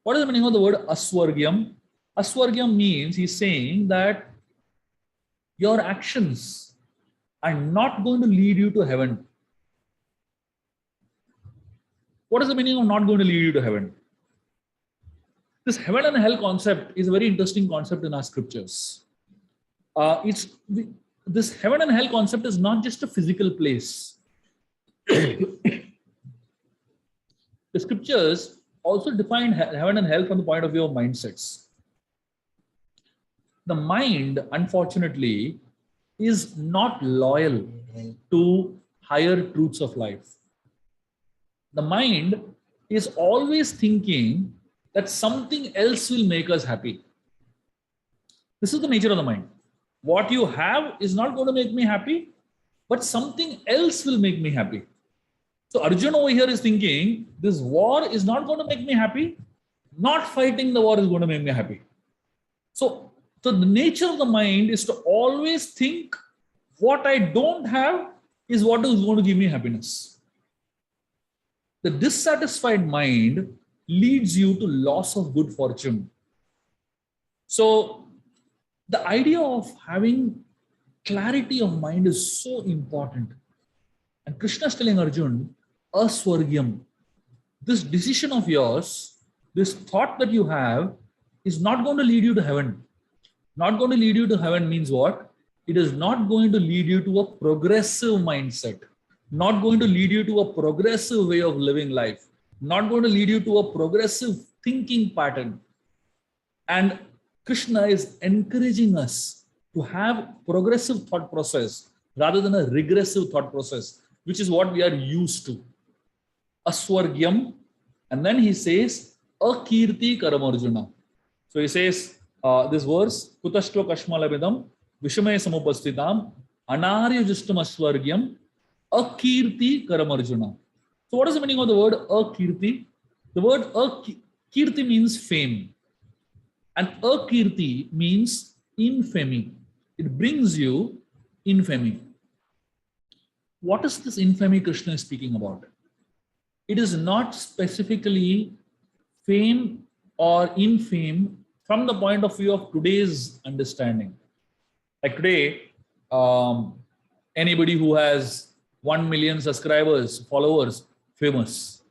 What is the meaning of the word Aswargyam? Aswargyam means he's saying that your actions, and not going to lead you to heaven. What is the meaning of not going to lead you to heaven? This heaven and hell concept is a very interesting concept in our scriptures. This heaven and hell concept is not just a physical place. The scriptures also define heaven and hell from the point of view of mindsets. The mind, unfortunately, is not loyal to higher truths of life. The mind is always thinking that something else will make us happy. This is the nature of the mind. What you have is not going to make me happy, but something else will make me happy. So Arjun over here is thinking, this war is not going to make me happy. Not fighting the war is going to make me happy. So the nature of the mind is to always think what I don't have is what is going to give me happiness. The dissatisfied mind leads you to loss of good fortune. So the idea of having clarity of mind is so important. And Krishna is telling Arjun, aswargyam, this decision of yours, this thought that you have is not going to lead you to heaven. Not going to lead you to heaven means what? It is not going to lead you to a progressive mindset. Not going to lead you to a progressive way of living life. Not going to lead you to a progressive thinking pattern. And Krishna is encouraging us to have progressive thought process rather than a regressive thought process, which is what we are used to. Aswargyam, and then he says, akirti karamarjuna. So he says this verse, kutashva kashmalabidam, vishamaya samupastitam, anarya justam aswargyam, akirti karamarjuna. So what is the meaning of the word akirti? The word akirti means fame. And akirti means infamy. It brings you infamy. What is this infamy Krishna is speaking about? It is not specifically fame or infame from the point of view of today's understanding. Like today, anybody who has 1 million subscribers, followers, famous.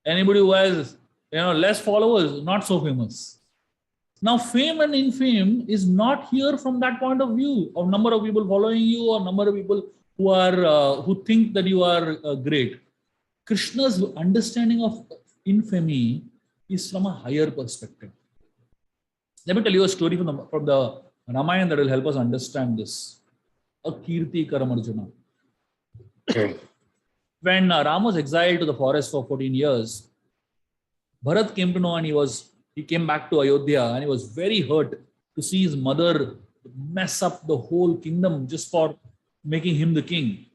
Anybody who has less followers, not so famous. Now, fame and infame is not here from that point of view of number of people following you or number of people who are who think that you are great. Krishna's understanding of infamy is from a higher perspective. Let me tell you a story from the Ramayana that will help us understand this. Akirti Karamarjuna. When Ram was exiled to the forest for 14 years, Bharat came to know and he came back to Ayodhya and he was very hurt to see his mother mess up the whole kingdom just for making him the king.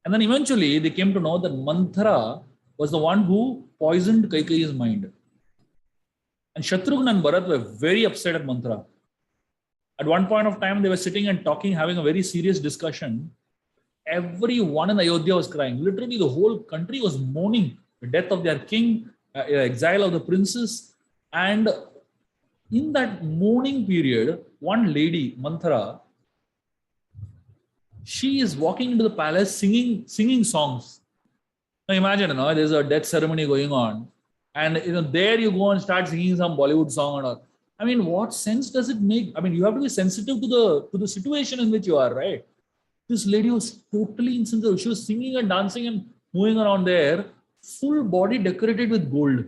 And then eventually they came to know that Manthara was the one who poisoned Kaikeyi's mind. And Shatrugna and Bharat were very upset at Manthara. At one point of time, they were sitting and talking, having a very serious discussion. Everyone in Ayodhya was crying. Literally, the whole country was mourning the death of their king, exile of the princess. And in that mourning period, one lady, Manthara, she is walking into the palace singing songs. Now imagine, there's a death ceremony going on. And there you go and start singing some Bollywood song and all. I mean, what sense does it make? I mean, you have to be sensitive to the situation in which you are, right? This lady was totally insensitive. She was singing and dancing and moving around there, full body decorated with gold.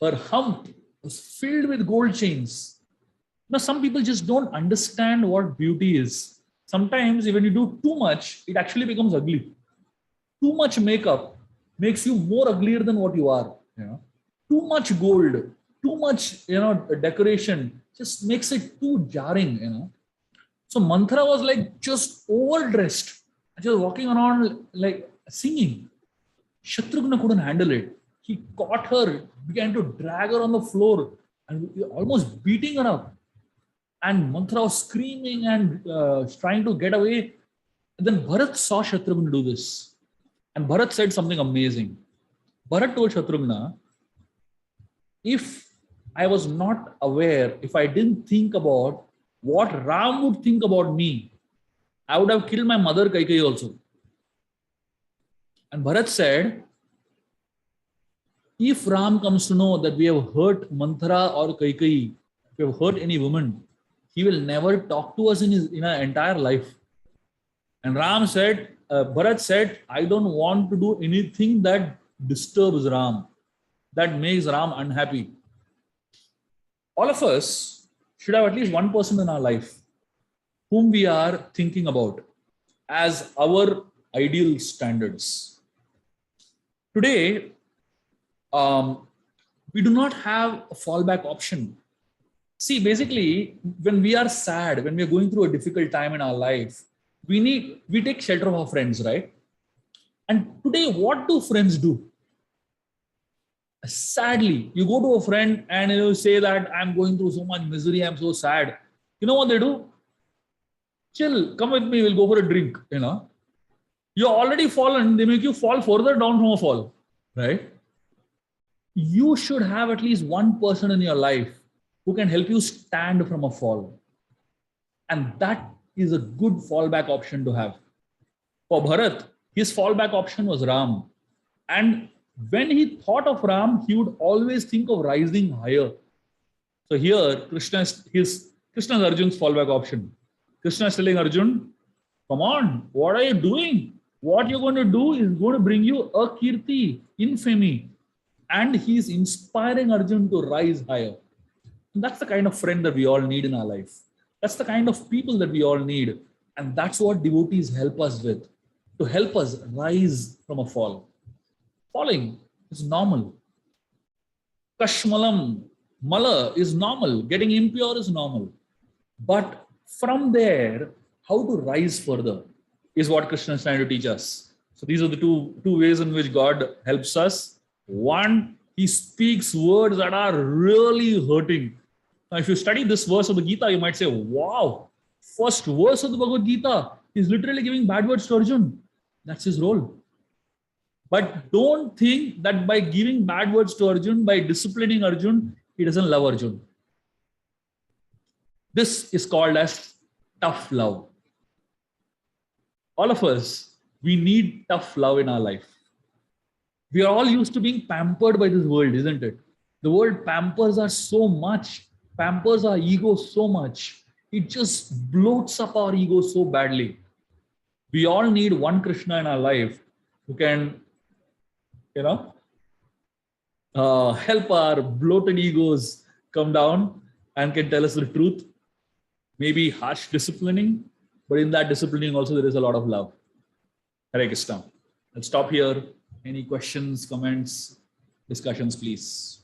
Her hump was filled with gold chains. Now, some people just don't understand what beauty is. Sometimes when you do too much, it actually becomes ugly. Too much makeup makes you more uglier than what you are. Too much gold, too much decoration just makes it too jarring. So Manthara was like just overdressed, just walking around like singing. Shatrugna couldn't handle it. He caught her, began to drag her on the floor and almost beating her up. And Manthara was screaming and trying to get away. And then Bharat saw Shatrugna do this. And Bharat said something amazing. Bharat told Shatrugna, if I was not aware, if I didn't think about what Ram would think about me, I would have killed my mother Kaikeyi also. And Bharat said, if Ram comes to know that we have hurt Manthara or Kaikeyi, if we have hurt any woman, he will never talk to us in our entire life. And Bharat said, I don't want to do anything that disturbs Ram, that makes Ram unhappy. All of us should have at least one person in our life whom we are thinking about as our ideal standards. Today, we do not have a fallback option. See, basically, when we are sad, when we are going through a difficult time in our life, we take shelter of our friends, right? And today, what do friends do? Sadly, you go to a friend and you say that I'm going through so much misery, I'm so sad. You know what they do? Chill, come with me, we'll go for a drink. You're already fallen, they make you fall further down from a fall, right? You should have at least one person in your life who can help you stand from a fall. And that is a good fallback option to have. For Bharat, his fallback option was Ram. And when he thought of Ram, he would always think of rising higher. So here, Krishna is Arjun's fallback option. Krishna is telling Arjun, come on, what are you doing? What you're going to do is going to bring you a kirti, infamy. And he's inspiring Arjun to rise higher. And that's the kind of friend that we all need in our life. That's the kind of people that we all need. And that's what devotees help us with, to help us rise from a fall. Falling is normal. Kashmalam, mala is normal. Getting impure is normal. But from there, how to rise further is what Krishna is trying to teach us. So these are the two ways in which God helps us. One, he speaks words that are really hurting. Now, if you study this verse of the Gita, you might say, wow, first verse of the Bhagavad Gita is literally giving bad words to Arjun. That's his role. But don't think that by giving bad words to Arjun, by disciplining Arjun, he doesn't love Arjun. This is called as tough love. All of us, we need tough love in our life. We are all used to being pampered by this world, isn't it? The world pampers us so much, pampers our ego so much. It just bloats up our ego so badly. We all need one Krishna in our life who can, help our bloated egos come down and can tell us the truth. Maybe harsh disciplining, but in that disciplining also there is a lot of love. Hare Krishna. Let's stop here. Any questions, comments, discussions, please?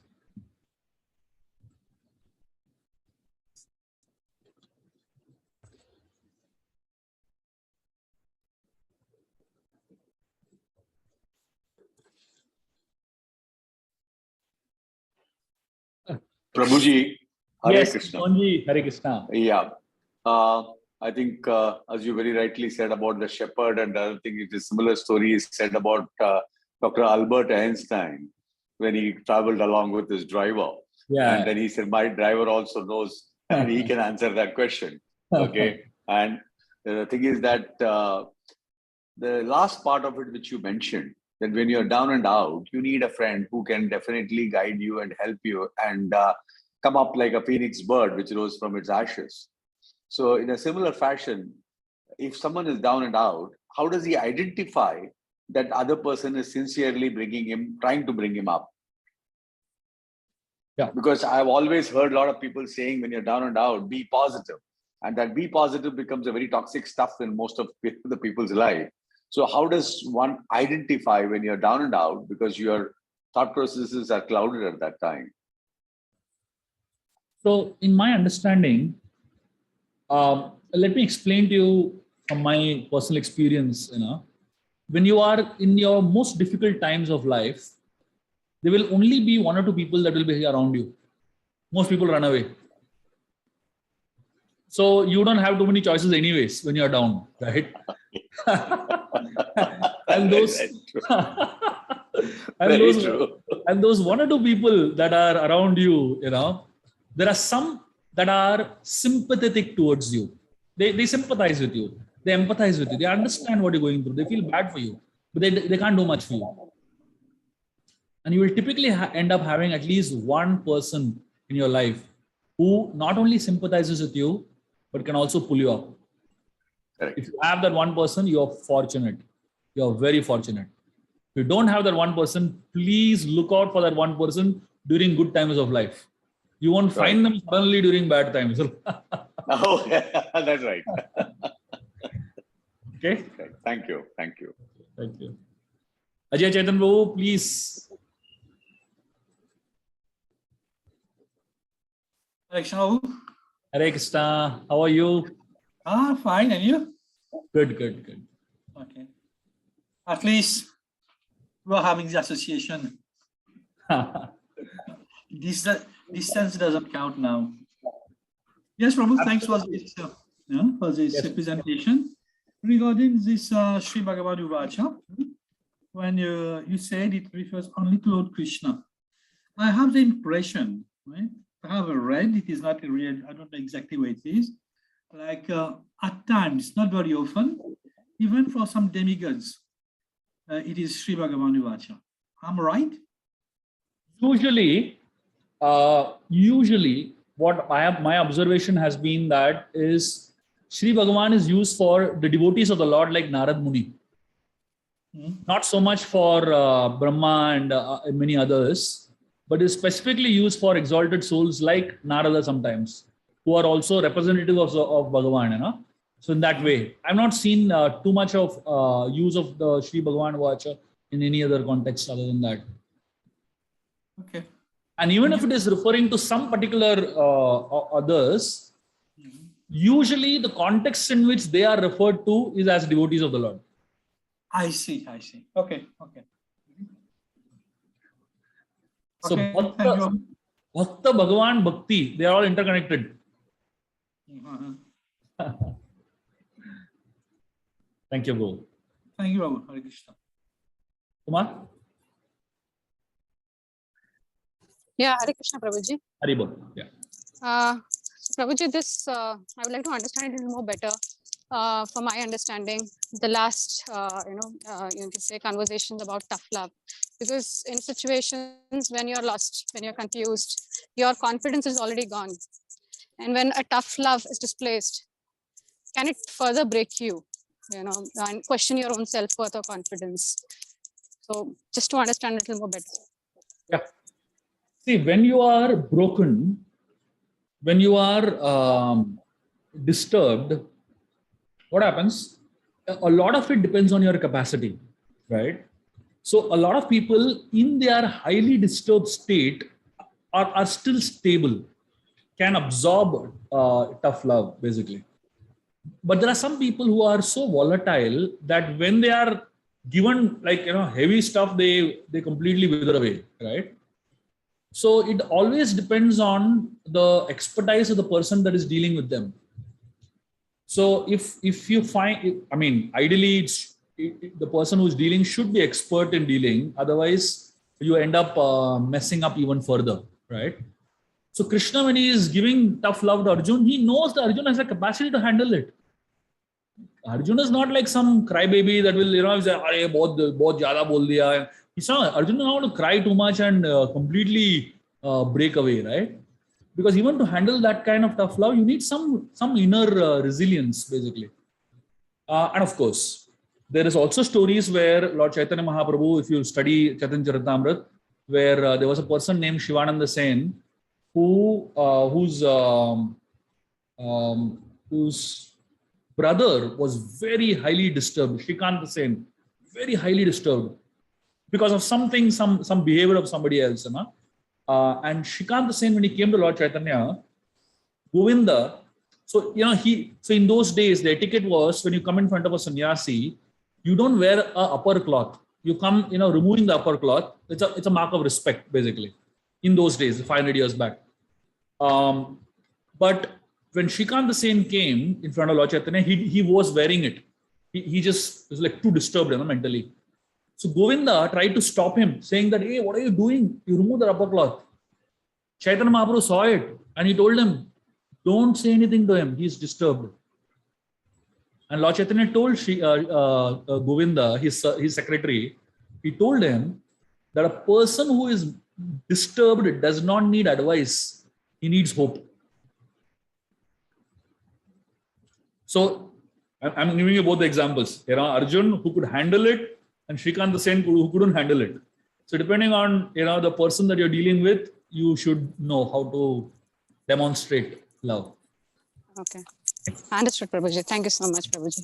Prabhuji, Hare Yes, Krishna. Hare Krishna. Yeah. I think, as you very rightly said about the shepherd and the other thing, it is a similar story is said about Dr. Albert Einstein when he traveled along with his driver. Yeah. And then he said, my driver also knows and he can answer that question. Okay. And the thing is that the last part of it, which you mentioned, that when you're down and out, you need a friend who can definitely guide you and help you and come up like a phoenix bird, which rose from its ashes. So in a similar fashion, if someone is down and out, how does he identify that other person is sincerely trying to bring him up? Yeah. Because I've always heard a lot of people saying when you're down and out, be positive. And that be positive becomes a very toxic stuff in most of the people's life. So how does one identify when you're down and out because your thought processes are clouded at that time? So in my understanding, let me explain to you from my personal experience, when you are in your most difficult times of life, there will only be one or two people that will be around you. Most people run away. So you don't have too many choices anyways when you're down, right? and those one or two people that are around you, there are some that are sympathetic towards you. They sympathize with you. They empathize with you. They understand what you're going through. They feel bad for you, but they can't do much for you. And you will typically end up having at least one person in your life who not only sympathizes with you, but can also pull you up. Correct. If you have that one person, you're fortunate. You're very fortunate. If you don't have that one person, please look out for that one person during good times of life. You won't find them suddenly during bad times. Oh, that's right. Okay. Thank you. Thank you. Thank you. Ajay Chaitan Babu, please. Hare Krishna, Babu. Hare Krishna. How are you? Fine. And you? Good. Okay. At least we're having the association. Distance doesn't count now. Yes, Prabhu, thanks for this presentation. Regarding this Sri Bhagavad Uvacha, when you said it refers only to Lord Krishna, I have the impression, right? I have read, it is not real, I don't know exactly where it is, like at times, not very often, even for some demigods, it is Sri Bhagavan Uvacha. I'm right? Usually, what my observation has been that is Sri Bhagavan is used for the devotees of the Lord like Narad Muni. Not so much for Brahma and many others, but is specifically used for exalted souls like Narada sometimes, who are also representative of Bhagavan. You know? So in that way, I've not seen too much of use of the Sri Bhagavan Vacha in any other context other than that. Okay. And even if it is referring to some particular others, usually the context in which they are referred to is as devotees of the Lord. I see. Okay. So Okay, Bhakta, Bhagavan, Bhakti, they are all interconnected. Thank you, Guru. Thank you, Babu. Hare Krishna. Kumar? Yeah, Hare Krishna, Prabhuji. Haribol. Yeah. Prabhuji, this I would like to understand it a little more better. From my understanding, the last you can say conversations about tough love, because in situations when you're lost, when you're confused, your confidence is already gone, and when a tough love is displaced, can it further break you, and question your own self-worth or confidence? So just to understand a little more better. Yeah. See, when you are broken, when you are disturbed, what happens? A lot of it depends on your capacity, right? So a lot of people in their highly disturbed state are still stable, can absorb tough love, basically. But there are some people who are so volatile that when they are given heavy stuff, they completely wither away, right? So it always depends on the expertise of the person that is dealing with them. So if you find, ideally the person who's dealing should be expert in dealing. Otherwise, you end up messing up even further, right? So Krishna, when he is giving tough love to Arjun, he knows that Arjun has a capacity to handle it. Arjun is not like some crybaby that will, say, "Arey, bahut zyada bol diya." He's not. Arjun knows how to cry too much and completely break away, right? Because even to handle that kind of tough love, you need some inner resilience, basically. And of course, there is also stories where Lord Chaitanya Mahaprabhu, if you study Chaitanya Charitamrita, where there was a person named Shivananda Sen, whose brother was very highly disturbed, Shrikant Sen, very highly disturbed because of something, some behavior of somebody else. And Shrikant Sen, when he came to Lord Chaitanya, Govinda, so in those days, the etiquette was when you come in front of a sannyasi, you don't wear a upper cloth. You come, removing the upper cloth. It's a mark of respect, basically. In those days, 500 years back. But when Shrikant Sen came in front of Lord Chaitanya, he was wearing it. He just was like too disturbed, mentally. So Govinda tried to stop him, saying that, "Hey, what are you doing? You remove the upper cloth." Chaitanya Mahaprabhu saw it and he told him, "Don't say anything to him. He's disturbed." And Lord Chaitanya told Govinda, his secretary, he told him that a person who is disturbed does not need advice, he needs hope. So I'm giving you both the examples. Arjun, who could handle it, and Shrikant the Saint, who couldn't handle it. So depending on the person that you're dealing with, you should know how to demonstrate love. Okay. Understood, Prabhuji. Thank you so much, Prabhuji.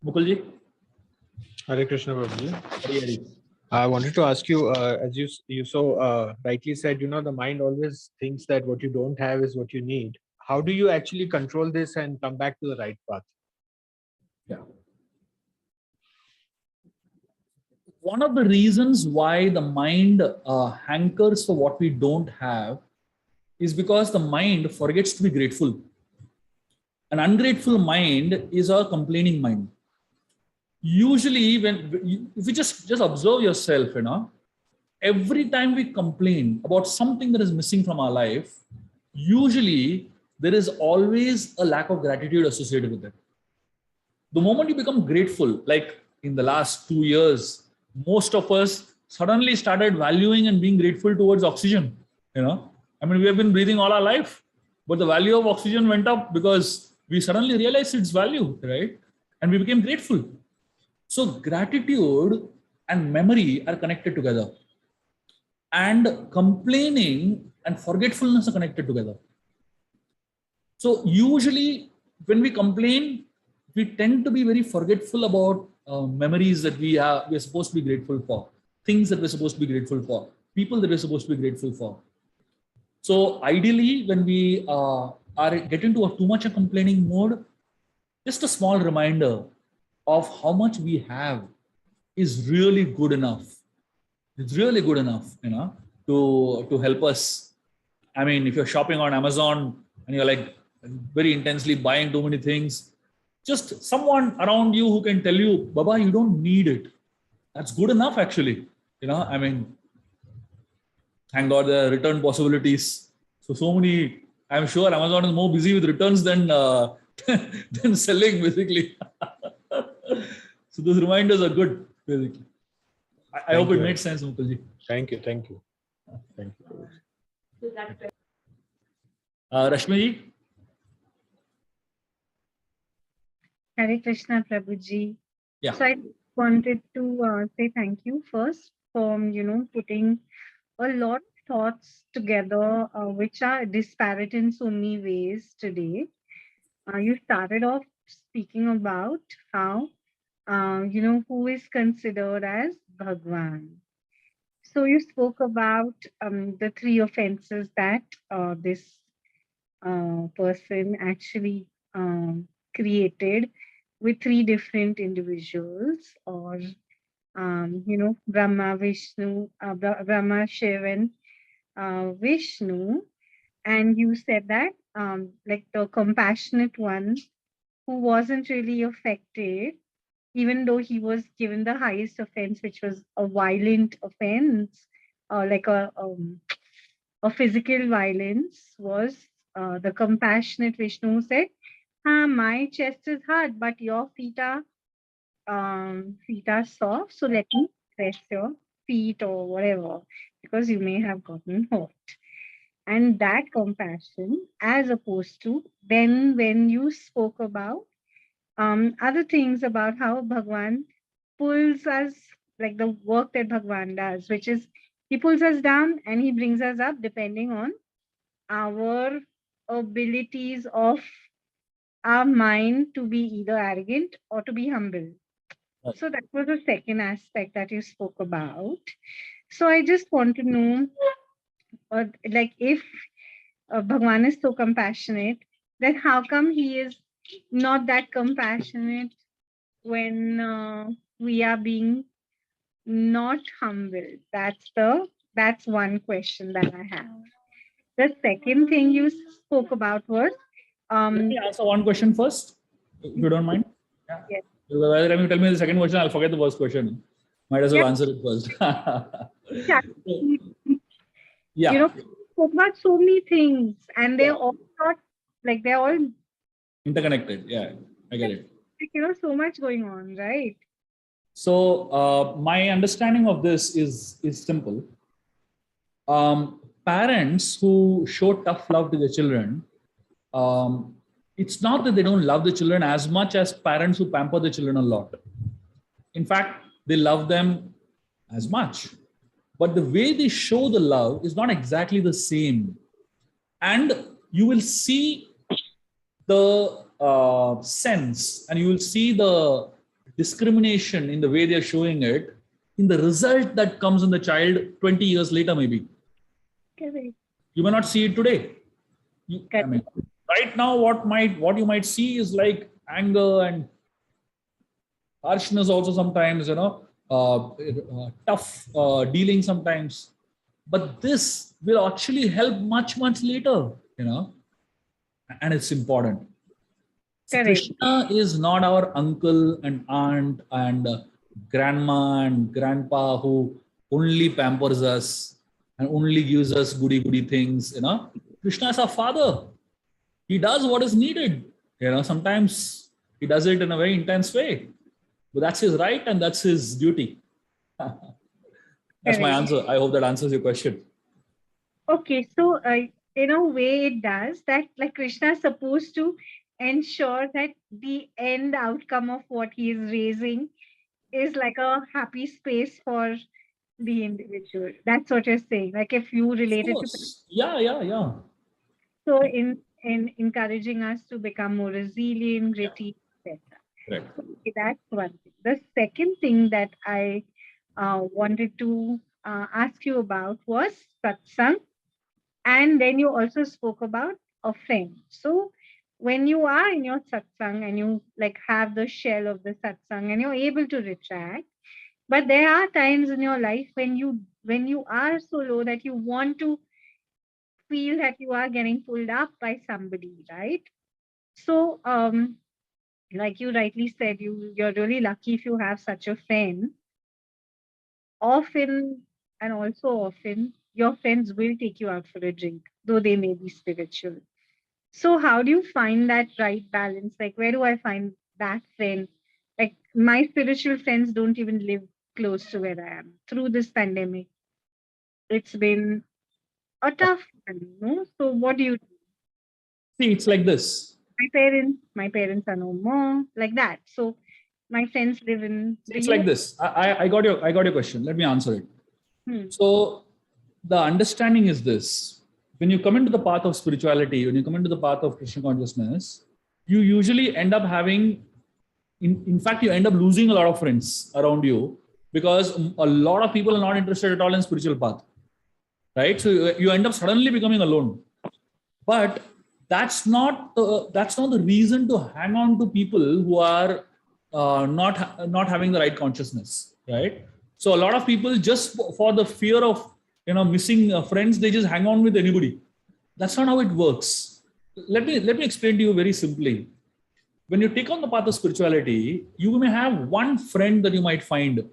Mukulji? Hare Krishna, Prabhuji. Hare. I wanted to ask you, as you so rightly said, the mind always thinks that what you don't have is what you need. How do you actually control this and come back to the right path? Yeah. One of the reasons why the mind hankers for what we don't have is because the mind forgets to be grateful. An ungrateful mind is a complaining mind. Usually, if you just observe yourself, every time we complain about something that is missing from our life, usually there is always a lack of gratitude associated with it. The moment you become grateful, like in the last 2 years, most of us suddenly started valuing and being grateful towards oxygen. We have been breathing all our life, but the value of oxygen went up because we suddenly realized its value, right? And we became grateful. So gratitude and memory are connected together. And complaining and forgetfulness are connected together. So usually when we complain, we tend to be very forgetful about memories that we're supposed to be grateful for, things that we're supposed to be grateful for, people that we're supposed to be grateful for. So ideally, when we are get into a too much a complaining mode, just a small reminder of how much we have is really good enough. It's really good enough, to help us. I mean, if you're shopping on Amazon and you're like very intensely buying too many things, just someone around you who can tell you, Baba, you don't need it. That's good enough, actually. I mean, thank God there are return possibilities. So many, I'm sure Amazon is more busy with returns than than selling, basically. So those reminders are good, basically. I hope it made sense, Mukulji. Thank you. Thank you. Rashmi? Hare Krishna, Prabhuji. Yeah. So I wanted to say thank you first for, putting a lot of thoughts together, which are disparate in so many ways today. You started off speaking about how, who is considered as Bhagwan. So you spoke about the 3 offenses that this person actually created with 3 different individuals, or Brahma, Vishnu, Brahma, Shiva, and Vishnu. And you said that like the compassionate one who wasn't really affected, even though he was given the highest offense, which was a violent offense, like a physical violence, was the compassionate Vishnu said, my chest is hard, but your feet are soft, so let me press your feet or whatever, because you may have gotten hurt. And that compassion, as opposed to then when you spoke about other things about how Bhagwan pulls us, like the work that Bhagwan does, which is he pulls us down and he brings us up depending on our abilities of our mind to be either arrogant or to be humble. Right. So that was the second aspect that you spoke about. So I just want to know, like, if Bhagwan is so compassionate, then how come he is not that compassionate when we are being not humble? That's one question that I have. The second thing you spoke about was Let me answer one question first, if you don't mind. Yes. By the time you tell me the second question, I'll forget the first question. Might as well answer it first. Yeah. Spoke about so many things, and they're all not like they're all Interconnected. Yeah. I get it. So much going on, right? So my understanding of this is simple. Parents who show tough love to their children, it's not that they don't love the children as much as parents who pamper the children a lot. In fact, they love them as much. But the way they show the love is not exactly the same. And you will see the sense, and you will see the discrimination in the way they're showing it in the result that comes in the child 20 years later, maybe. Correct. You may not see it today. I mean, right now, what you might see is like anger and harshness also sometimes, tough dealing sometimes. But this will actually help much later, and it's important. Correct. Krishna is not our uncle and aunt and grandma and grandpa who only pampers us and only gives us goody things, Krishna is our father. He does what is needed. Sometimes he does it in a very intense way, but that's his right and that's his duty. That's my answer. I hope that answers your question. Okay, so in a way it does that, like Krishna is supposed to ensure that the end outcome of what he is raising is like a happy space for the individual. That's what you're saying. Like if you relate it to, Yeah. so in encouraging us to become more resilient, gritty, etc. Right. So that's one thing. The second thing that I wanted to ask you about was satsang. And then you also spoke about a friend. So when you are in your satsang and you like have the shell of the satsang and you're able to retract, but there are times in your life when you are so low that you want to feel that you are getting pulled up by somebody, right? So like you rightly said, you're really lucky if you have such a friend. Often and also often your friends will take you out for a drink, though they may be spiritual. So how do you find that right balance? Like, where do I find that friend? Like, my spiritual friends don't even live close to where I am. Through this pandemic, it's been a tough one, no? So what do you do? See, it's like this. My parents are no more, like that. So my friends live in the It's like this. I got your question. Let me answer it. So the understanding is this: when you come into the path of spirituality, when you come into the path of Krishna consciousness, you usually end up having, in fact, you end up losing a lot of friends around you because a lot of people are not interested at all in spiritual path, right? So you end up suddenly becoming alone. But that's not the reason to hang on to people who are not having the right consciousness, right? So a lot of people, just for the fear of missing friends, they just hang on with anybody. That's not how it works. Let me explain to you very simply. When you take on the path of spirituality, you may have one friend that you might find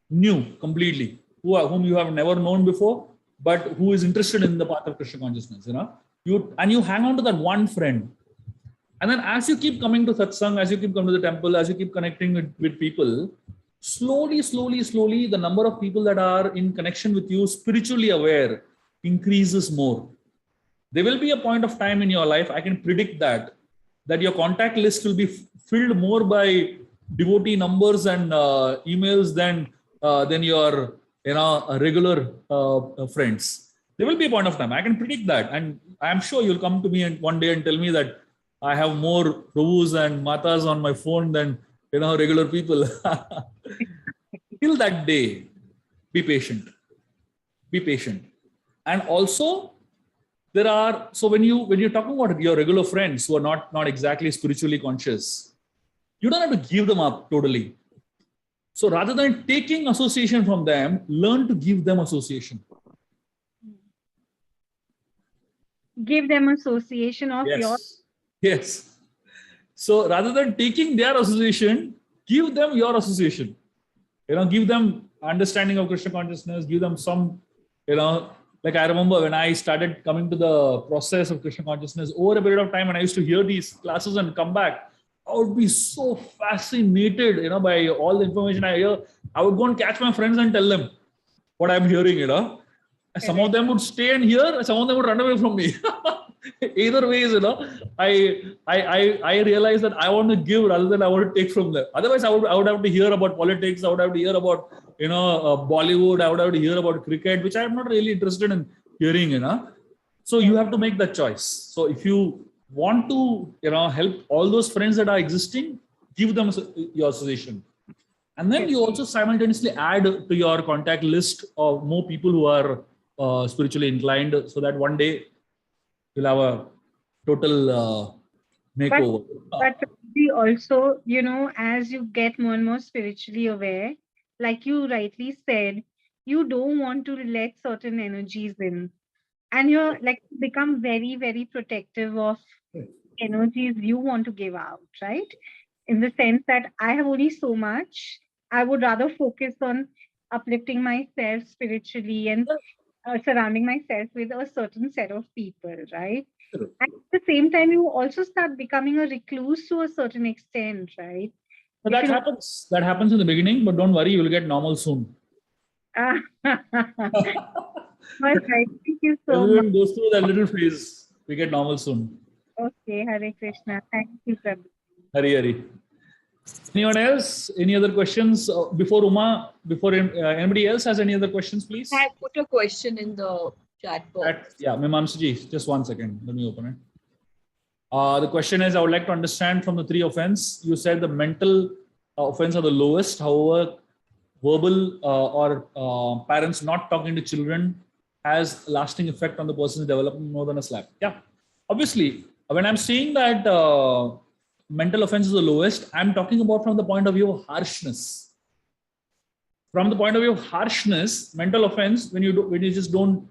new completely, whom you have never known before, but who is interested in the path of Krishna consciousness. You hang on to that one friend. And then as you keep coming to satsang, as you keep coming to the temple, as you keep connecting with people, slowly, the number of people that are in connection with you, spiritually aware, increases more. There will be a point of time in your life, I can predict that your contact list will be filled more by devotee numbers and emails than your regular friends. There will be a point of time. I can predict that. And I'm sure you'll come to me one day and tell me that I have more Prabhus and Matas on my phone than regular people. Till that day, be patient. Be patient. And also, when you're talking about your regular friends who are not exactly spiritually conscious, you don't have to give them up totally. So rather than taking association from them, learn to give them association. Give them association of Yes. So rather than taking their association, give them your association. Give them understanding of Krishna consciousness, give them some, like I remember when I started coming to the process of Krishna consciousness over a period of time, and I used to hear these classes and come back, I would be so fascinated, by all the information I hear. I would go and catch my friends and tell them what I'm hearing. Some of them would stay and hear, some of them would run away from me. Either ways, I realized that I want to give rather than I want to take from them. Otherwise, I would have to hear about politics. I would have to hear about Bollywood. I would have to hear about cricket, which I'm not really interested in hearing. So you have to make that choice. So if you want to help all those friends that are existing, give them your suggestion. And then you also simultaneously add to your contact list of more people who are spiritually inclined, so that one day you'll have a total makeover. But we also, as you get more and more spiritually aware, like you rightly said, you don't want to let certain energies in. And you're like become very, very protective of energies you want to give out, right? In the sense that I have only so much. I would rather focus on uplifting myself spiritually and surrounding myself with a certain set of people, right? True. And at the same time, you also start becoming a recluse to a certain extent, right? But that happens. That happens in the beginning, but don't worry, you will get normal soon. All right, thank you so much. Everyone goes through that little phase. We get normal soon. Okay, Hare Krishna. Thank you, Prabhu. Hari Hari. Anyone else? Any other questions before Uma? Before anybody else has any other questions, please? I put a question in the chat box. Yeah, Mimamsaji, just 1 second. Let me open it. The question is, I would like to understand from the 3 offense. You said the mental offense are the lowest. However, verbal or parents not talking to children has lasting effect on the person's development more than a slap. Yeah, obviously, when I'm saying that mental offense is the lowest, I'm talking about from the point of view of harshness. From the point of view of harshness, mental offense, when you just don't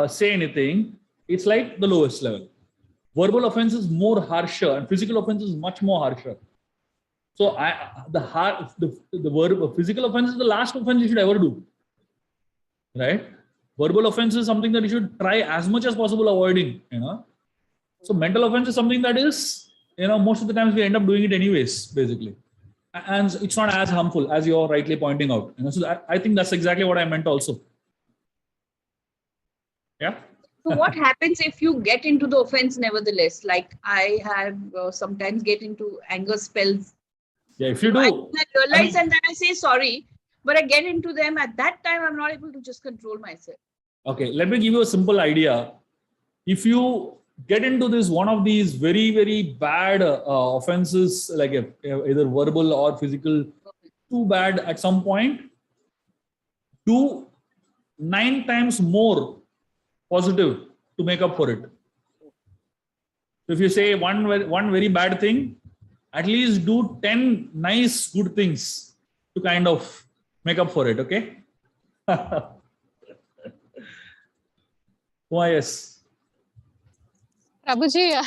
say anything, it's like the lowest level. Verbal offense is more harsher, and physical offense is much more harsher. So the physical offense is the last offense you should ever do, right? Verbal offense is something that you should try as much as possible avoiding. So mental offense is something that is, most of the times we end up doing it anyways, basically, and it's not as harmful as you're rightly pointing out. So I think that's exactly what I meant also. Yeah. So what happens if you get into the offense nevertheless? Like I have sometimes get into anger spells. Yeah, if you do. I realize and then I say sorry, but I get into them. At that time, I'm not able to just control myself. Okay, let me give you a simple idea. If you get into this one of these very, very bad offenses, like either verbal or physical, too bad at some point, do 9 times more positive to make up for it. So if you say one very bad thing, at least do 10 nice good things to kind of make up for it. Okay. Why? Yes. Prabhuji,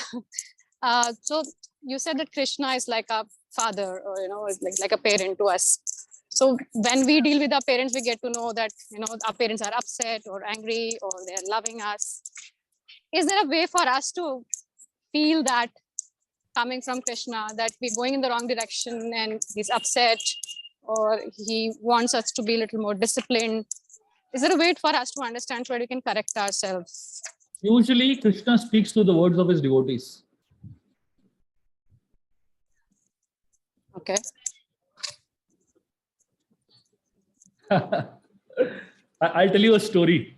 so you said that Krishna is like a father, or like a parent to us. So when we deal with our parents, we get to know that our parents are upset or angry or they are loving us. Is there a way for us to feel that coming from Krishna, that we're going in the wrong direction and he's upset, or he wants us to be a little more disciplined? Is there a way for us to understand so that we can correct ourselves? Usually, Krishna speaks through the words of his devotees. Okay. I'll tell you a story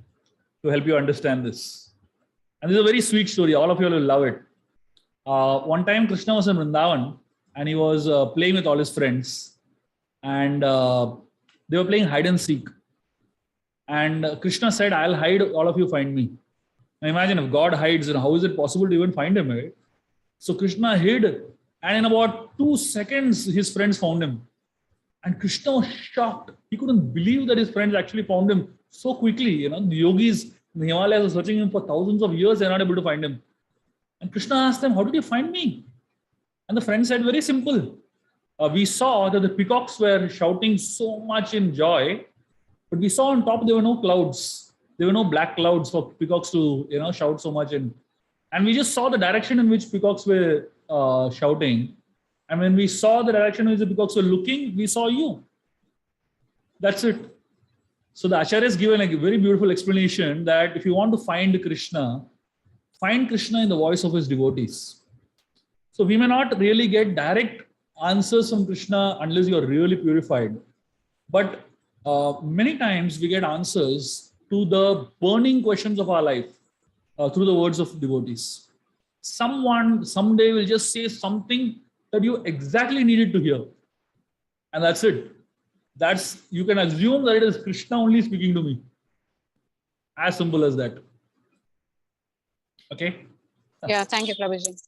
to help you understand this. And this is a very sweet story. All of you will love it. One time, Krishna was in Vrindavan and he was playing with all his friends. And they were playing hide and seek. And Krishna said, I'll hide, all of you find me. Now imagine if God hides, how is it possible to even find him? Right? So Krishna hid, and in about 2 seconds, his friends found him. And Krishna was shocked. He couldn't believe that his friends actually found him so quickly. The yogis in the Himalayas were searching him for thousands of years. They're not able to find him. And Krishna asked them, how did you find me? And the friend said, very simple. We saw that the peacocks were shouting so much in joy, but we saw on top there were no clouds. There were no black clouds for peacocks to shout so much in. And we just saw the direction in which peacocks were shouting. And when we saw the direction of the peacocks were looking, we saw you. That's it. So the Acharya has given a very beautiful explanation that if you want to find Krishna in the voice of his devotees. So we may not really get direct answers from Krishna unless you are really purified. But many times we get answers to the burning questions of our life through the words of devotees. Someone someday will just say something that you exactly needed to hear. And that's it. You can assume that it is Krishna only speaking to me. As simple as that. Okay? Yeah, thank you, Prabhuji.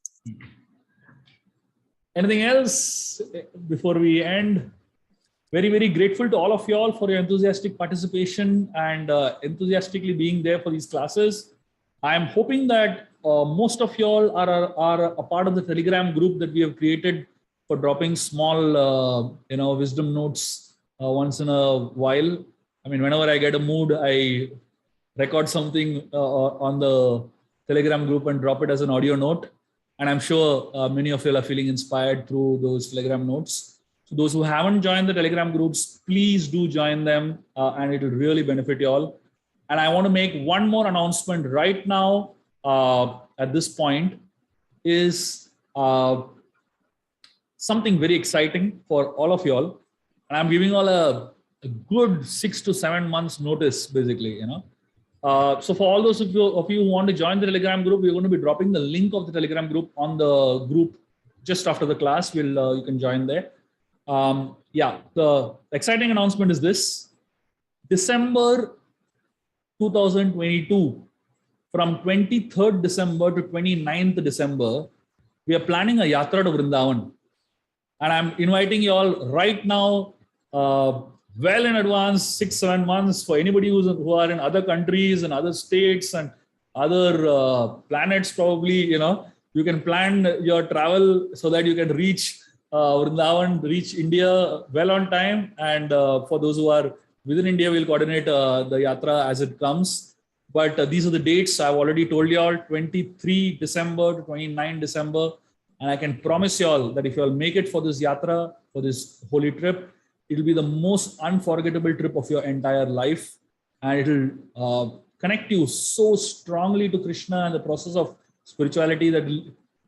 Anything else before we end? Very, very grateful to all of you all for your enthusiastic participation and enthusiastically being there for these classes. I'm hoping that most of you all are a part of the Telegram group that we have created for dropping small, wisdom notes once in a while. I mean, whenever I get a mood, I record something on the Telegram group and drop it as an audio note. And I'm sure many of you are feeling inspired through those Telegram notes. So those who haven't joined the Telegram groups, please do join them and it will really benefit you all. And I want to make one more announcement right now at this point is something very exciting for all of you all. And I'm giving all a good 6 to 7 months notice, basically, So for all those of you who want to join the Telegram group, we're going to be dropping the link of the Telegram group on the group just after the class. You can join there. The exciting announcement is this. December 2022, from 23rd December to 29th December, we are planning a yatra to Vrindavan. And I'm inviting you all right now, well in advance, 6-7 months, for anybody who are in other countries and other states and other planets, probably, you can plan your travel so that you can reach Vrindavan, reach India well on time. And for those who are within India, we'll coordinate the yatra as it comes. But these are the dates I've already told you all, 23 December to 29 December. And I can promise you all that if you all make it for this yatra, for this holy trip, it will be the most unforgettable trip of your entire life. And it will connect you so strongly to Krishna and the process of spirituality that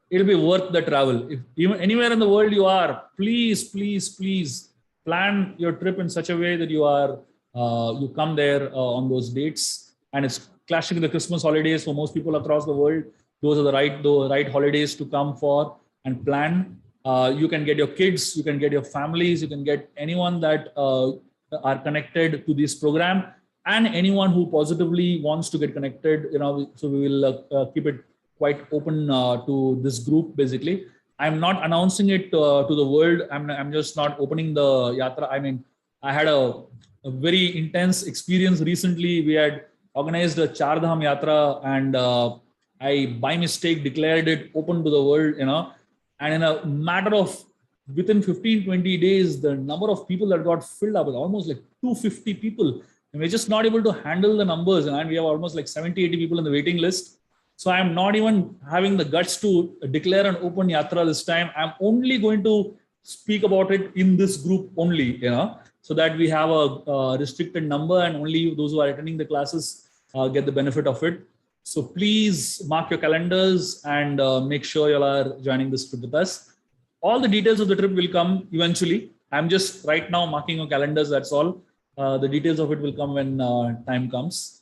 it'll be worth the travel. If even anywhere in the world you are, please, please, please plan your trip in such a way that you come there on those dates. And it's clashing with the Christmas holidays for most people across the world. Those are the right holidays to come for and plan. You can get your kids, you can get your families, you can get anyone that are connected to this program, and anyone who positively wants to get connected. So we will keep it quite open to this group. Basically, I'm not announcing it to the world. I'm just not opening the yatra. I mean, I had a very intense experience recently. We had organized a Char Dham yatra, and I by mistake declared it open to the world. And in a matter of within 15-20 days, the number of people that got filled up was almost like 250 people. And we're just not able to handle the numbers. And we have almost like 70-80 people in the waiting list. So I'm not even having the guts to declare an open yatra this time. I'm only going to speak about it in this group only, so that we have a restricted number and only those who are attending the classes get the benefit of it. So please mark your calendars and make sure you are joining this trip with us. All the details of the trip will come eventually. I'm just right now marking your calendars. That's all. The details of it will come when time comes.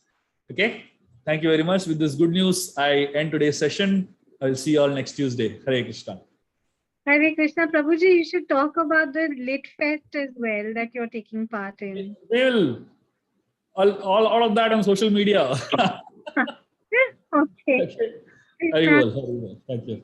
Okay. Thank you very much. With this good news, I end today's session. I will see you all next Tuesday. Hare Krishna. Hare Krishna. Prabhuji, you should talk about the Lit Fest as well that you're taking part in. Will. All of that on social media. Okay. Very well. Thank you.